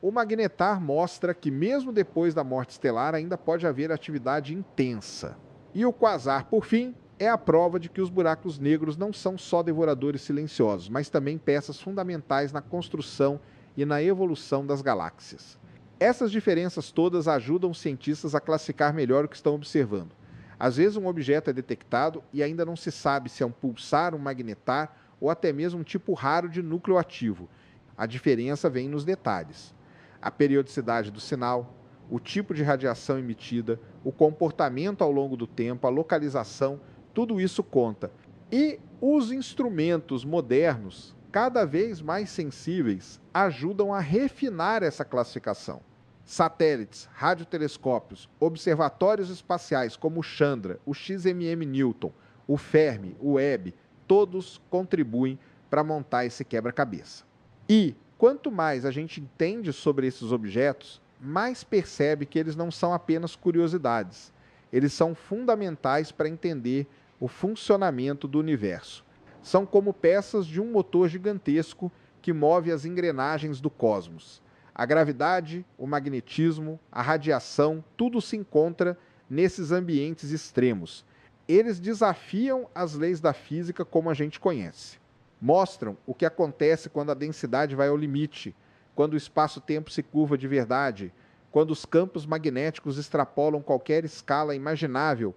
O magnetar mostra que mesmo depois da morte estelar ainda pode haver atividade intensa. E o quasar, por fim, é a prova de que os buracos negros não são só devoradores silenciosos, mas também peças fundamentais na construção e na evolução das galáxias. Essas diferenças todas ajudam os cientistas a classificar melhor o que estão observando. Às vezes um objeto é detectado e ainda não se sabe se é um pulsar, um magnetar ou até mesmo um tipo raro de núcleo ativo. A diferença vem nos detalhes. A periodicidade do sinal, o tipo de radiação emitida, o comportamento ao longo do tempo, a localização, tudo isso conta. E os instrumentos modernos, cada vez mais sensíveis, ajudam a refinar essa classificação. Satélites, radiotelescópios, observatórios espaciais como o Chandra, o XMM Newton, o Fermi, o Webb, todos contribuem para montar esse quebra-cabeça. E quanto mais a gente entende sobre esses objetos, mais percebe que eles não são apenas curiosidades. Eles são fundamentais para entender o funcionamento do universo. São como peças de um motor gigantesco que move as engrenagens do cosmos. A gravidade, o magnetismo, a radiação, tudo se encontra nesses ambientes extremos. Eles desafiam as leis da física como a gente conhece. Mostram o que acontece quando a densidade vai ao limite, quando o espaço-tempo se curva de verdade, quando os campos magnéticos extrapolam qualquer escala imaginável.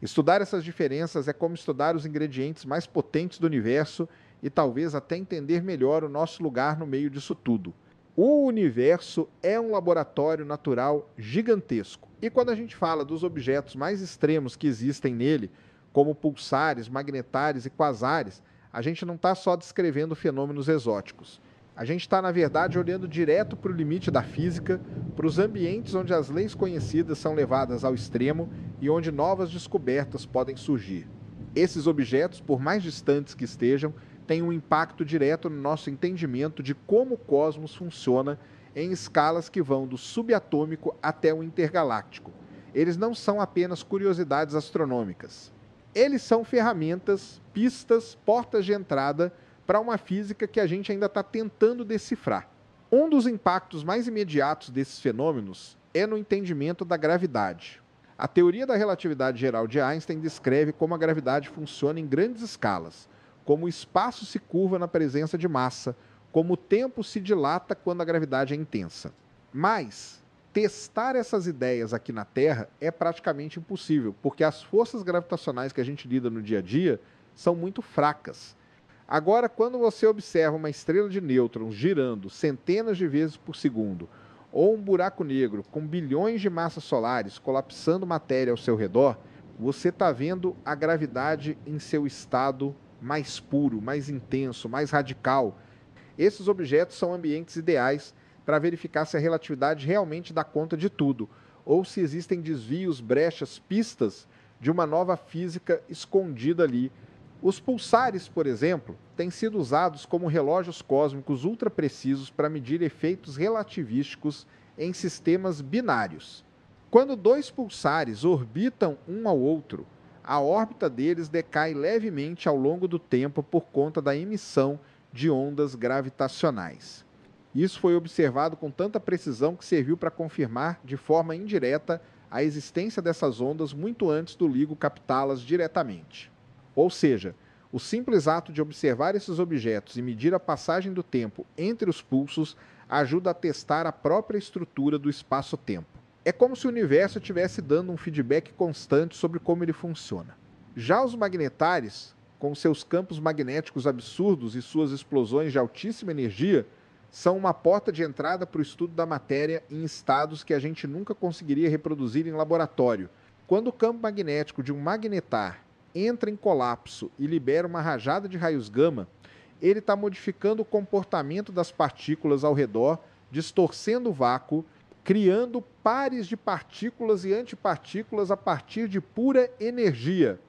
Estudar essas diferenças é como estudar os ingredientes mais potentes do universo e talvez até entender melhor o nosso lugar no meio disso tudo. O universo é um laboratório natural gigantesco. E quando a gente fala dos objetos mais extremos que existem nele, como pulsares, magnetares e quasares, a gente não está só descrevendo fenômenos exóticos. A gente está, na verdade, olhando direto para o limite da física, para os ambientes onde as leis conhecidas são levadas ao extremo e onde novas descobertas podem surgir. Esses objetos, por mais distantes que estejam, têm um impacto direto no nosso entendimento de como o cosmos funciona em escalas que vão do subatômico até o intergaláctico. Eles não são apenas curiosidades astronômicas. Eles são ferramentas, pistas, portas de entrada para uma física que a gente ainda está tentando decifrar. Um dos impactos mais imediatos desses fenômenos é no entendimento da gravidade. A teoria da relatividade geral de Einstein descreve como a gravidade funciona em grandes escalas, como o espaço se curva na presença de massa, como o tempo se dilata quando a gravidade é intensa. Mas testar essas ideias aqui na Terra é praticamente impossível, porque as forças gravitacionais que a gente lida no dia a dia são muito fracas. Agora, quando você observa uma estrela de nêutrons girando centenas de vezes por segundo, ou um buraco negro com bilhões de massas solares colapsando matéria ao seu redor, você está vendo a gravidade em seu estado mais puro, mais intenso, mais radical. Esses objetos são ambientes ideais para verificar se a relatividade realmente dá conta de tudo, ou se existem desvios, brechas, pistas de uma nova física escondida ali. Os pulsares, por exemplo, têm sido usados como relógios cósmicos ultra precisos para medir efeitos relativísticos em sistemas binários. Quando dois pulsares orbitam um ao outro, a órbita deles decai levemente ao longo do tempo por conta da emissão de ondas gravitacionais. Isso foi observado com tanta precisão que serviu para confirmar de forma indireta a existência dessas ondas muito antes do LIGO captá-las diretamente. Ou seja, o simples ato de observar esses objetos e medir a passagem do tempo entre os pulsos ajuda a testar a própria estrutura do espaço-tempo. É como se o universo estivesse dando um feedback constante sobre como ele funciona. Já os magnetares, com seus campos magnéticos absurdos e suas explosões de altíssima energia, são uma porta de entrada para o estudo da matéria em estados que a gente nunca conseguiria reproduzir em laboratório. Quando o campo magnético de um magnetar entra em colapso e libera uma rajada de raios gama, ele está modificando o comportamento das partículas ao redor, distorcendo o vácuo, criando pares de partículas e antipartículas a partir de pura energia.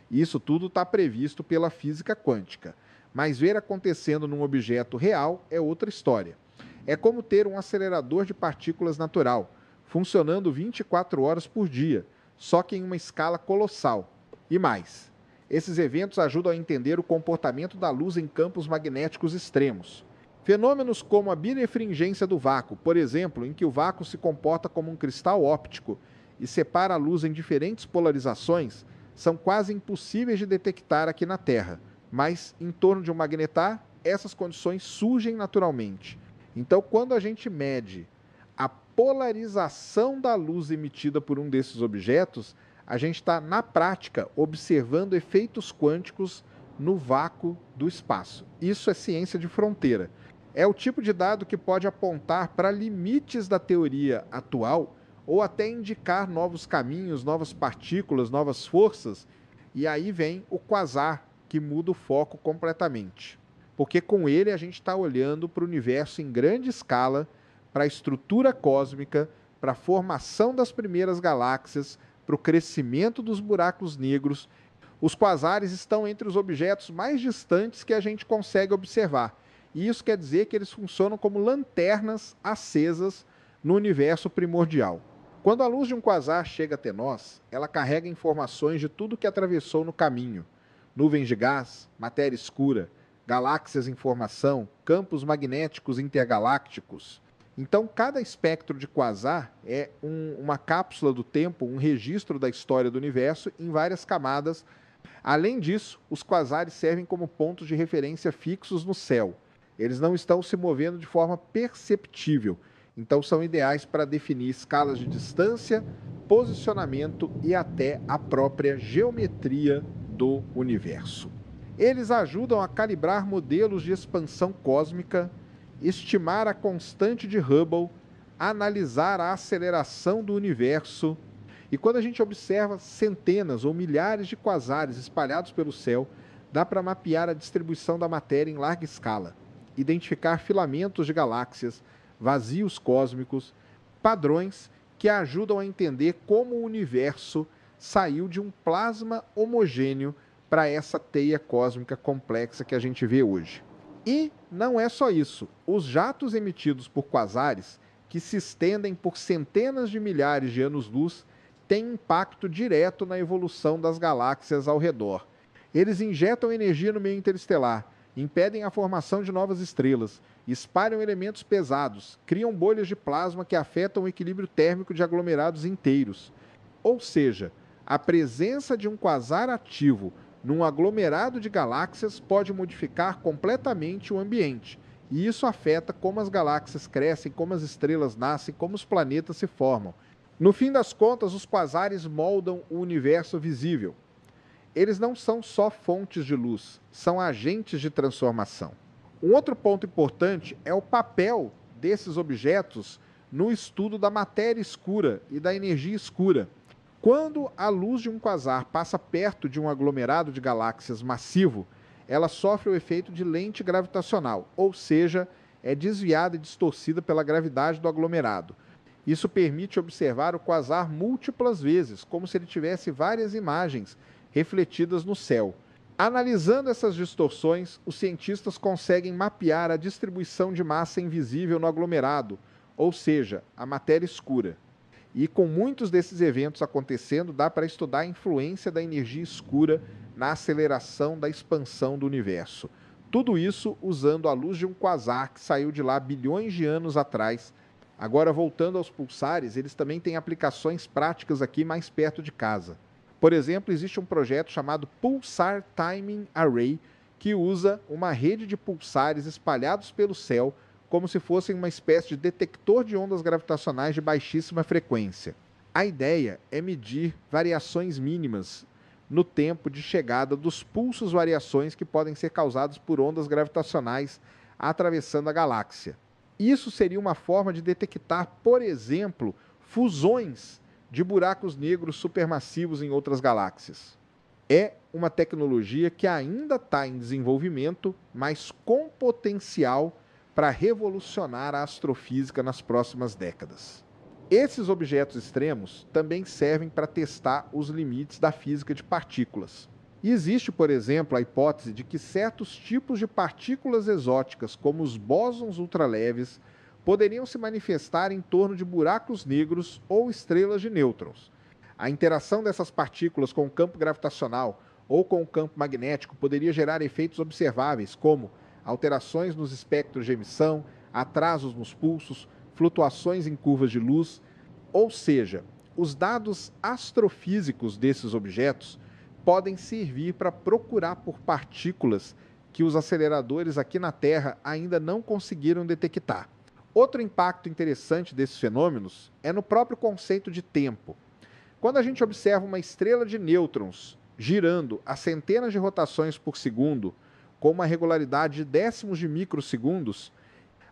Isso tudo está previsto pela física quântica. Mas ver acontecendo num objeto real é outra história. É como ter um acelerador de partículas natural, funcionando 24 horas por dia, só que em uma escala colossal. E mais, esses eventos ajudam a entender o comportamento da luz em campos magnéticos extremos. Fenômenos como a birefringência do vácuo, por exemplo, em que o vácuo se comporta como um cristal óptico e separa a luz em diferentes polarizações, são quase impossíveis de detectar aqui na Terra, mas em torno de um magnetar, essas condições surgem naturalmente. Então, quando a gente mede a polarização da luz emitida por um desses objetos, a gente está, na prática, observando efeitos quânticos no vácuo do espaço. Isso é ciência de fronteira. É o tipo de dado que pode apontar para limites da teoria atual ou até indicar novos caminhos, novas partículas, novas forças. E aí vem o quasar, que muda o foco completamente. Porque com ele a gente está olhando para o universo em grande escala, para a estrutura cósmica, para a formação das primeiras galáxias, para o crescimento dos buracos negros. Os quasares estão entre os objetos mais distantes que a gente consegue observar. E isso quer dizer que eles funcionam como lanternas acesas no universo primordial. Quando a luz de um quasar chega até nós, ela carrega informações de tudo que atravessou no caminho: nuvens de gás, matéria escura, galáxias em formação, campos magnéticos intergalácticos. Então, cada espectro de quasar é uma cápsula do tempo, um registro da história do universo em várias camadas. Além disso, os quasares servem como pontos de referência fixos no céu. Eles não estão se movendo de forma perceptível, então são ideais para definir escalas de distância, posicionamento e até a própria geometria do universo. Eles ajudam a calibrar modelos de expansão cósmica, estimar a constante de Hubble, analisar a aceleração do universo. E quando a gente observa centenas ou milhares de quasares espalhados pelo céu, dá para mapear a distribuição da matéria em larga escala, identificar filamentos de galáxias, vazios cósmicos, padrões que ajudam a entender como o universo saiu de um plasma homogêneo para essa teia cósmica complexa que a gente vê hoje. E não é só isso. Os jatos emitidos por quasares, que se estendem por centenas de milhares de anos-luz, têm impacto direto na evolução das galáxias ao redor. Eles injetam energia no meio interestelar, impedem a formação de novas estrelas, espalham elementos pesados, criam bolhas de plasma que afetam o equilíbrio térmico de aglomerados inteiros. Ou seja, a presença de um quasar ativo num aglomerado de galáxias pode modificar completamente o ambiente. E isso afeta como as galáxias crescem, como as estrelas nascem, como os planetas se formam. No fim das contas, os quasares moldam o universo visível. Eles não são só fontes de luz, são agentes de transformação. Um outro ponto importante é o papel desses objetos no estudo da matéria escura e da energia escura. Quando a luz de um quasar passa perto de um aglomerado de galáxias massivo, ela sofre o efeito de lente gravitacional, ou seja, é desviada e distorcida pela gravidade do aglomerado. Isso permite observar o quasar múltiplas vezes, como se ele tivesse várias imagens refletidas no céu. Analisando essas distorções, os cientistas conseguem mapear a distribuição de massa invisível no aglomerado, ou seja, a matéria escura. E com muitos desses eventos acontecendo, dá para estudar a influência da energia escura na aceleração da expansão do universo. Tudo isso usando a luz de um quasar que saiu de lá bilhões de anos atrás. Agora, voltando aos pulsares, eles também têm aplicações práticas aqui mais perto de casa. Por exemplo, existe um projeto chamado Pulsar Timing Array, que usa uma rede de pulsares espalhados pelo céu como se fossem uma espécie de detector de ondas gravitacionais de baixíssima frequência. A ideia é medir variações mínimas no tempo de chegada dos pulsos variações que podem ser causados por ondas gravitacionais atravessando a galáxia. Isso seria uma forma de detectar, por exemplo, fusões de buracos negros supermassivos em outras galáxias. É uma tecnologia que ainda está em desenvolvimento, mas com potencial para revolucionar a astrofísica nas próximas décadas. Esses objetos extremos também servem para testar os limites da física de partículas. E existe, por exemplo, a hipótese de que certos tipos de partículas exóticas, como os bósons ultraleves, poderiam se manifestar em torno de buracos negros ou estrelas de nêutrons. A interação dessas partículas com o campo gravitacional ou com o campo magnético poderia gerar efeitos observáveis, como alterações nos espectros de emissão, atrasos nos pulsos, flutuações em curvas de luz. Ou seja, os dados astrofísicos desses objetos podem servir para procurar por partículas que os aceleradores aqui na Terra ainda não conseguiram detectar. Outro impacto interessante desses fenômenos é no próprio conceito de tempo. Quando a gente observa uma estrela de nêutrons girando a centenas de rotações por segundo, com uma regularidade de décimos de microsegundos,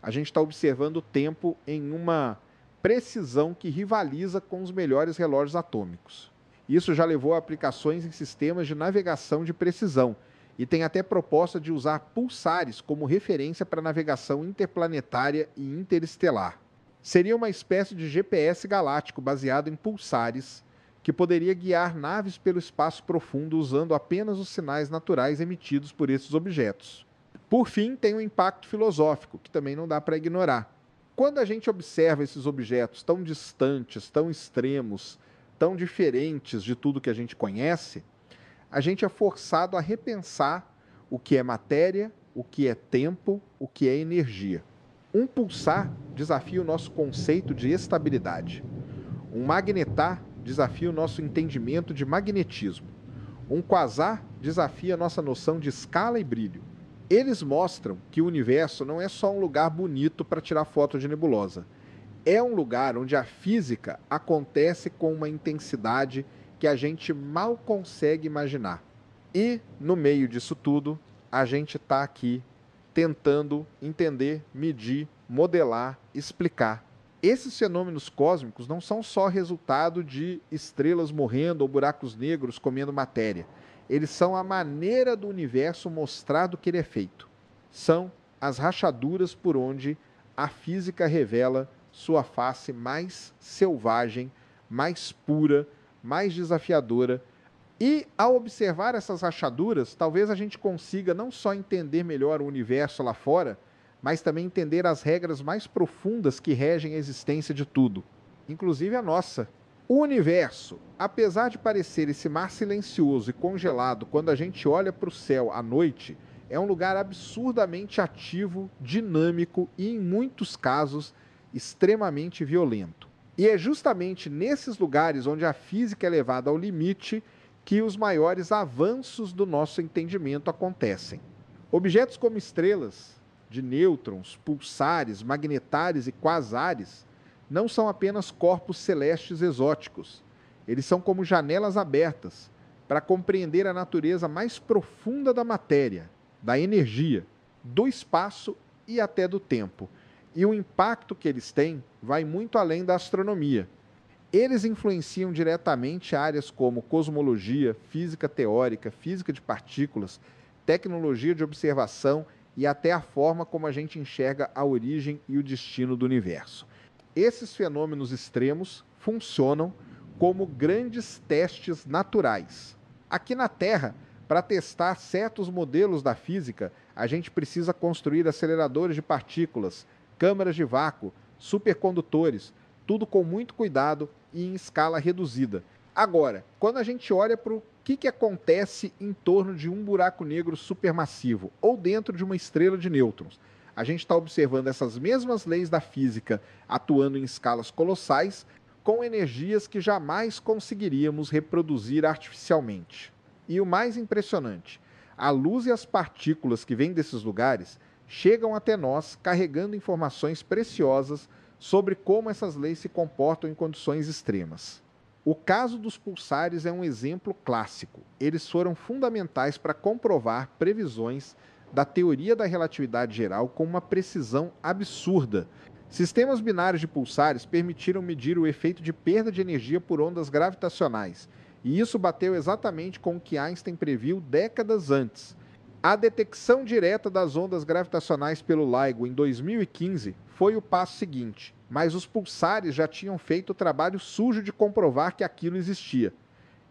A gente está observando o tempo em uma precisão que rivaliza com os melhores relógios atômicos. Isso já levou a aplicações em sistemas de navegação de precisão e tem até proposta de usar pulsares como referência para navegação interplanetária e interestelar. Seria uma espécie de GPS galáctico baseado em pulsares que poderia guiar naves pelo espaço profundo usando apenas os sinais naturais emitidos por esses objetos. Por fim, tem um impacto filosófico, que também não dá para ignorar. Quando a gente observa esses objetos tão distantes, tão extremos, tão diferentes de tudo que a gente conhece, a gente é forçado a repensar o que é matéria, o que é tempo, o que é energia. Um pulsar desafia o nosso conceito de estabilidade. Um magnetar desafia o nosso entendimento de magnetismo. Um quasar desafia a nossa noção de escala e brilho. Eles mostram que o universo não é só um lugar bonito para tirar foto de nebulosa. É um lugar onde a física acontece com uma intensidade que a gente mal consegue imaginar. E, no meio disso tudo, a gente está aqui tentando entender, medir, modelar, explicar. Esses fenômenos cósmicos não são só resultado de estrelas morrendo ou buracos negros comendo matéria. Eles são a maneira do universo mostrar do que ele é feito. São as rachaduras por onde a física revela sua face mais selvagem, mais pura, mais desafiadora. E, ao observar essas rachaduras, talvez a gente consiga não só entender melhor o universo lá fora, mas também entender as regras mais profundas que regem a existência de tudo, inclusive a nossa. O universo, apesar de parecer esse mar silencioso e congelado quando a gente olha para o céu à noite, é um lugar absurdamente ativo, dinâmico e, em muitos casos, extremamente violento. E é justamente nesses lugares onde a física é levada ao limite que os maiores avanços do nosso entendimento acontecem. Objetos como estrelas, de nêutrons, pulsares, magnetares e quasares não são apenas corpos celestes exóticos. Eles são como janelas abertas para compreender a natureza mais profunda da matéria, da energia, do espaço e até do tempo. E o impacto que eles têm vai muito além da astronomia. Eles influenciam diretamente áreas como cosmologia, física teórica, física de partículas, tecnologia de observação e até a forma como a gente enxerga a origem e o destino do universo. Esses fenômenos extremos funcionam como grandes testes naturais. Aqui na Terra, para testar certos modelos da física, a gente precisa construir aceleradores de partículas, câmaras de vácuo, supercondutores, tudo com muito cuidado e em escala reduzida. Agora, quando a gente olha para o que acontece em torno de um buraco negro supermassivo ou dentro de uma estrela de nêutrons, a gente está observando essas mesmas leis da física atuando em escalas colossais com energias que jamais conseguiríamos reproduzir artificialmente. E o mais impressionante, a luz e as partículas que vêm desses lugares chegam até nós carregando informações preciosas sobre como essas leis se comportam em condições extremas. O caso dos pulsares é um exemplo clássico. Eles foram fundamentais para comprovar previsões da teoria da relatividade geral com uma precisão absurda. Sistemas binários de pulsares permitiram medir o efeito de perda de energia por ondas gravitacionais, e isso bateu exatamente com o que Einstein previu décadas antes. A detecção direta das ondas gravitacionais pelo LIGO em 2015 foi o passo seguinte, mas os pulsares já tinham feito o trabalho sujo de comprovar que aquilo existia.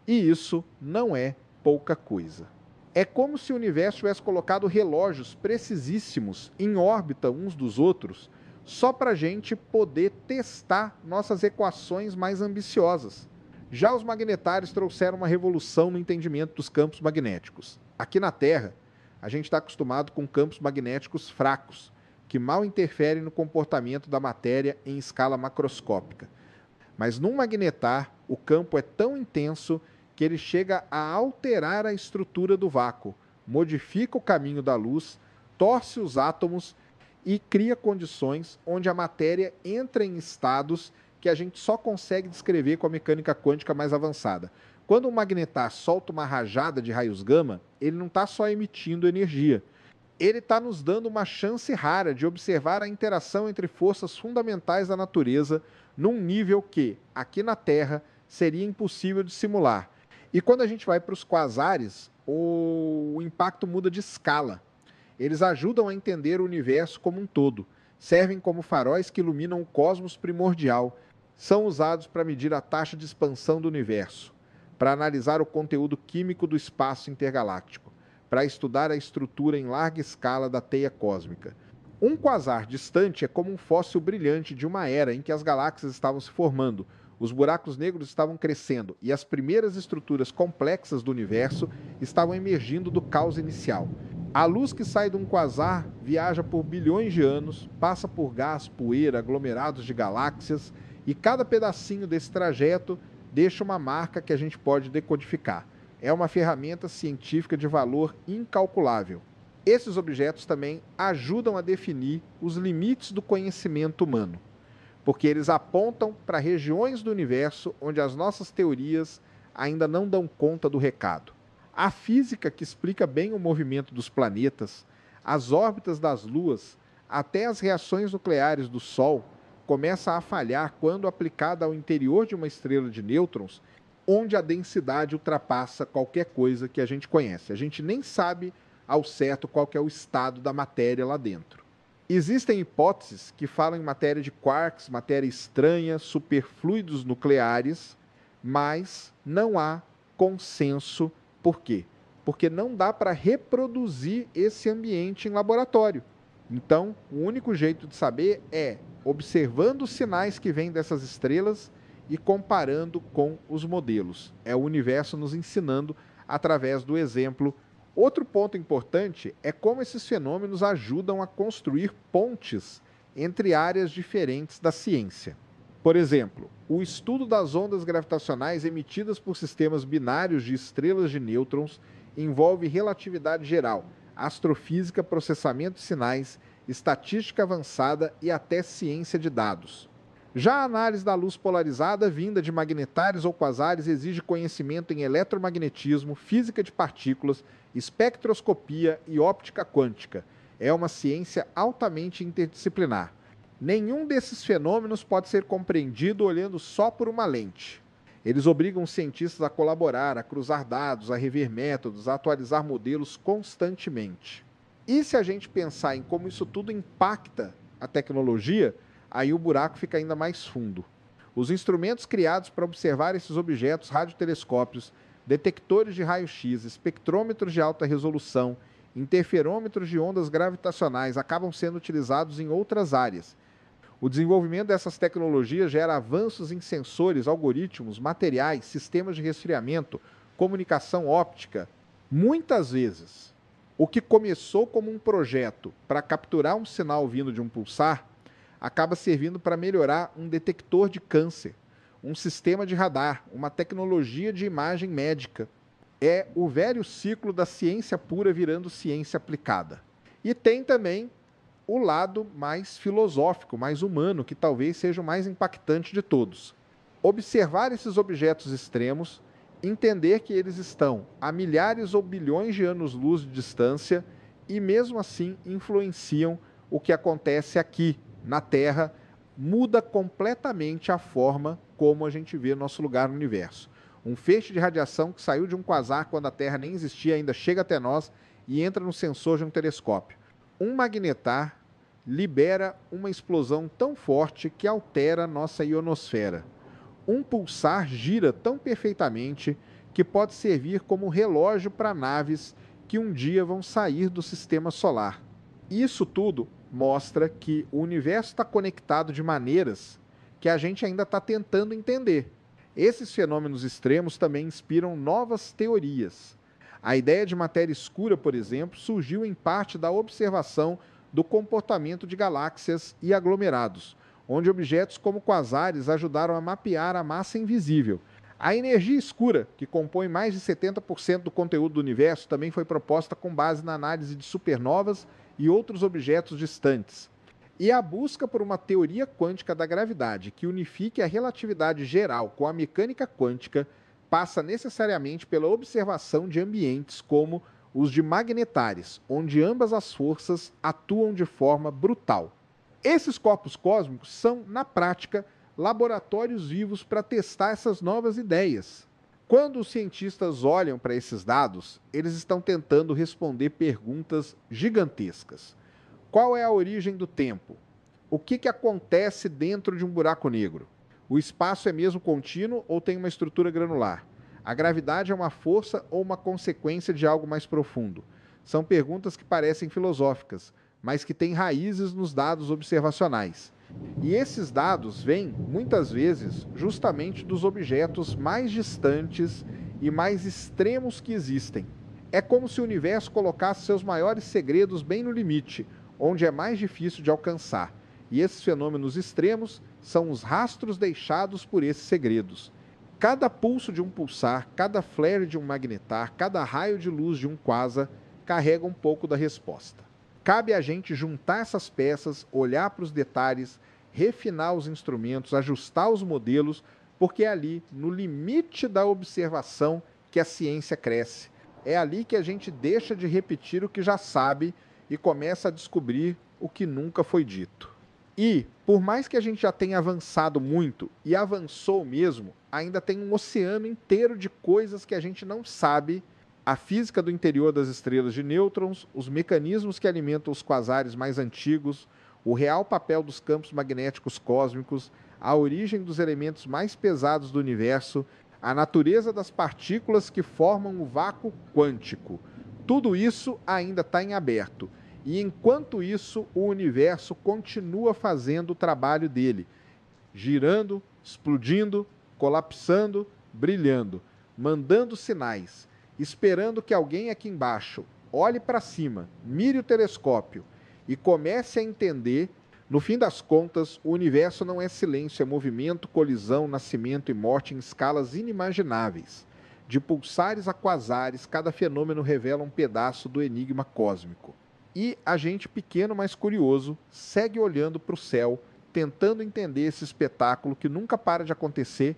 E isso não é pouca coisa. É como se o universo tivesse colocado relógios precisíssimos em órbita uns dos outros, só para a gente poder testar nossas equações mais ambiciosas. Já os magnetários trouxeram uma revolução no entendimento dos campos magnéticos. Aqui na Terra, a gente está acostumado com campos magnéticos fracos, que mal interferem no comportamento da matéria em escala macroscópica. Mas num magnetar, o campo é tão intenso que ele chega a alterar a estrutura do vácuo, modifica o caminho da luz, torce os átomos e cria condições onde a matéria entra em estados que a gente só consegue descrever com a mecânica quântica mais avançada. Quando um magnetar solta uma rajada de raios gama, ele não está só emitindo energia, Ele está nos dando uma chance rara de observar a interação entre forças fundamentais da natureza num nível que, aqui na Terra, seria impossível de simular. E quando a gente vai para os quasares, o impacto muda de escala. Eles ajudam a entender o universo como um todo, servem como faróis que iluminam o cosmos primordial, são usados para medir a taxa de expansão do universo, para analisar o conteúdo químico do espaço intergaláctico, para estudar a estrutura em larga escala da teia cósmica. Um quasar distante é como um fóssil brilhante de uma era em que as galáxias estavam se formando, os buracos negros estavam crescendo e as primeiras estruturas complexas do universo estavam emergindo do caos inicial. A luz que sai de um quasar viaja por bilhões de anos, passa por gás, poeira, aglomerados de galáxias, e cada pedacinho desse trajeto deixa uma marca que a gente pode decodificar. É uma ferramenta científica de valor incalculável. Esses objetos também ajudam a definir os limites do conhecimento humano, porque eles apontam para regiões do universo onde as nossas teorias ainda não dão conta do recado. A física que explica bem o movimento dos planetas, as órbitas das luas, até as reações nucleares do Sol, começa a falhar quando aplicada ao interior de uma estrela de nêutrons, onde a densidade ultrapassa qualquer coisa que a gente conhece. A gente nem sabe ao certo qual que é o estado da matéria lá dentro. Existem hipóteses que falam em matéria de quarks, matéria estranha, superfluidos nucleares, mas não há consenso. Por quê? Porque não dá para reproduzir esse ambiente em laboratório. Então, o único jeito de saber é observando os sinais que vêm dessas estrelas e comparando com os modelos. É o universo nos ensinando através do exemplo. Outro ponto importante é como esses fenômenos ajudam a construir pontes entre áreas diferentes da ciência. Por exemplo, o estudo das ondas gravitacionais emitidas por sistemas binários de estrelas de nêutrons envolve relatividade geral, astrofísica, processamento de sinais, estatística avançada e até ciência de dados. Já a análise da luz polarizada vinda de magnetários ou quasares exige conhecimento em eletromagnetismo, física de partículas, espectroscopia e óptica quântica. É uma ciência altamente interdisciplinar. Nenhum desses fenômenos pode ser compreendido olhando só por uma lente. Eles obrigam os cientistas a colaborar, a cruzar dados, a rever métodos, a atualizar modelos constantemente. E se a gente pensar em como isso tudo impacta a tecnologia, aí o buraco fica ainda mais fundo. Os instrumentos criados para observar esses objetos, radiotelescópios, detectores de raio-x, espectrômetros de alta resolução, interferômetros de ondas gravitacionais, acabam sendo utilizados em outras áreas. O desenvolvimento dessas tecnologias gera avanços em sensores, algoritmos, materiais, sistemas de resfriamento, comunicação óptica. Muitas vezes, o que começou como um projeto para capturar um sinal vindo de um pulsar, acaba servindo para melhorar um detector de câncer, um sistema de radar, uma tecnologia de imagem médica. É o velho ciclo da ciência pura virando ciência aplicada. E tem também o lado mais filosófico, mais humano, que talvez seja o mais impactante de todos. Observar esses objetos extremos, entender que eles estão a milhares ou bilhões de anos-luz de distância e, mesmo assim, influenciam o que acontece aqui, na Terra, muda completamente a forma como a gente vê nosso lugar no universo. Um feixe de radiação que saiu de um quasar quando a Terra nem existia ainda chega até nós e entra no sensor de um telescópio. Um magnetar libera uma explosão tão forte que altera nossa ionosfera. Um pulsar gira tão perfeitamente que pode servir como relógio para naves que um dia vão sair do sistema solar. Isso tudo mostra que o universo está conectado de maneiras que a gente ainda está tentando entender. Esses fenômenos extremos também inspiram novas teorias. A ideia de matéria escura, por exemplo, surgiu em parte da observação do comportamento de galáxias e aglomerados, onde objetos como quasares ajudaram a mapear a massa invisível. A energia escura, que compõe mais de 70% do conteúdo do universo, também foi proposta com base na análise de supernovas e outros objetos distantes. E a busca por uma teoria quântica da gravidade que unifique a relatividade geral com a mecânica quântica passa necessariamente pela observação de ambientes como os de magnetares, onde ambas as forças atuam de forma brutal. Esses corpos cósmicos são, na prática, laboratórios vivos para testar essas novas ideias. Quando os cientistas olham para esses dados, eles estão tentando responder perguntas gigantescas. Qual é a origem do tempo? O que acontece dentro de um buraco negro? O espaço é mesmo contínuo ou tem uma estrutura granular? A gravidade é uma força ou uma consequência de algo mais profundo? São perguntas que parecem filosóficas, mas que têm raízes nos dados observacionais. E esses dados vêm, muitas vezes, justamente dos objetos mais distantes e mais extremos que existem. É como se o universo colocasse seus maiores segredos bem no limite, onde é mais difícil de alcançar. E esses fenômenos extremos são os rastros deixados por esses segredos. Cada pulso de um pulsar, cada flare de um magnetar, cada raio de luz de um quasar carrega um pouco da resposta. Cabe a gente juntar essas peças, olhar para os detalhes, refinar os instrumentos, ajustar os modelos, porque é ali, no limite da observação, que a ciência cresce. É ali que a gente deixa de repetir o que já sabe e começa a descobrir o que nunca foi dito. E, por mais que a gente já tenha avançado muito, e avançou mesmo, ainda tem um oceano inteiro de coisas que a gente não sabe. A física do interior das estrelas de nêutrons, os mecanismos que alimentam os quasares mais antigos, o real papel dos campos magnéticos cósmicos, a origem dos elementos mais pesados do universo, a natureza das partículas que formam o vácuo quântico. Tudo isso ainda está em aberto. E enquanto isso, o universo continua fazendo o trabalho dele, girando, explodindo, colapsando, brilhando, mandando sinais, esperando que alguém aqui embaixo olhe para cima, mire o telescópio e comece a entender. No fim das contas, o universo não é silêncio, é movimento, colisão, nascimento e morte em escalas inimagináveis. De pulsares a quasares, cada fenômeno revela um pedaço do enigma cósmico. E a gente, pequeno mas curioso, segue olhando para o céu, tentando entender esse espetáculo que nunca para de acontecer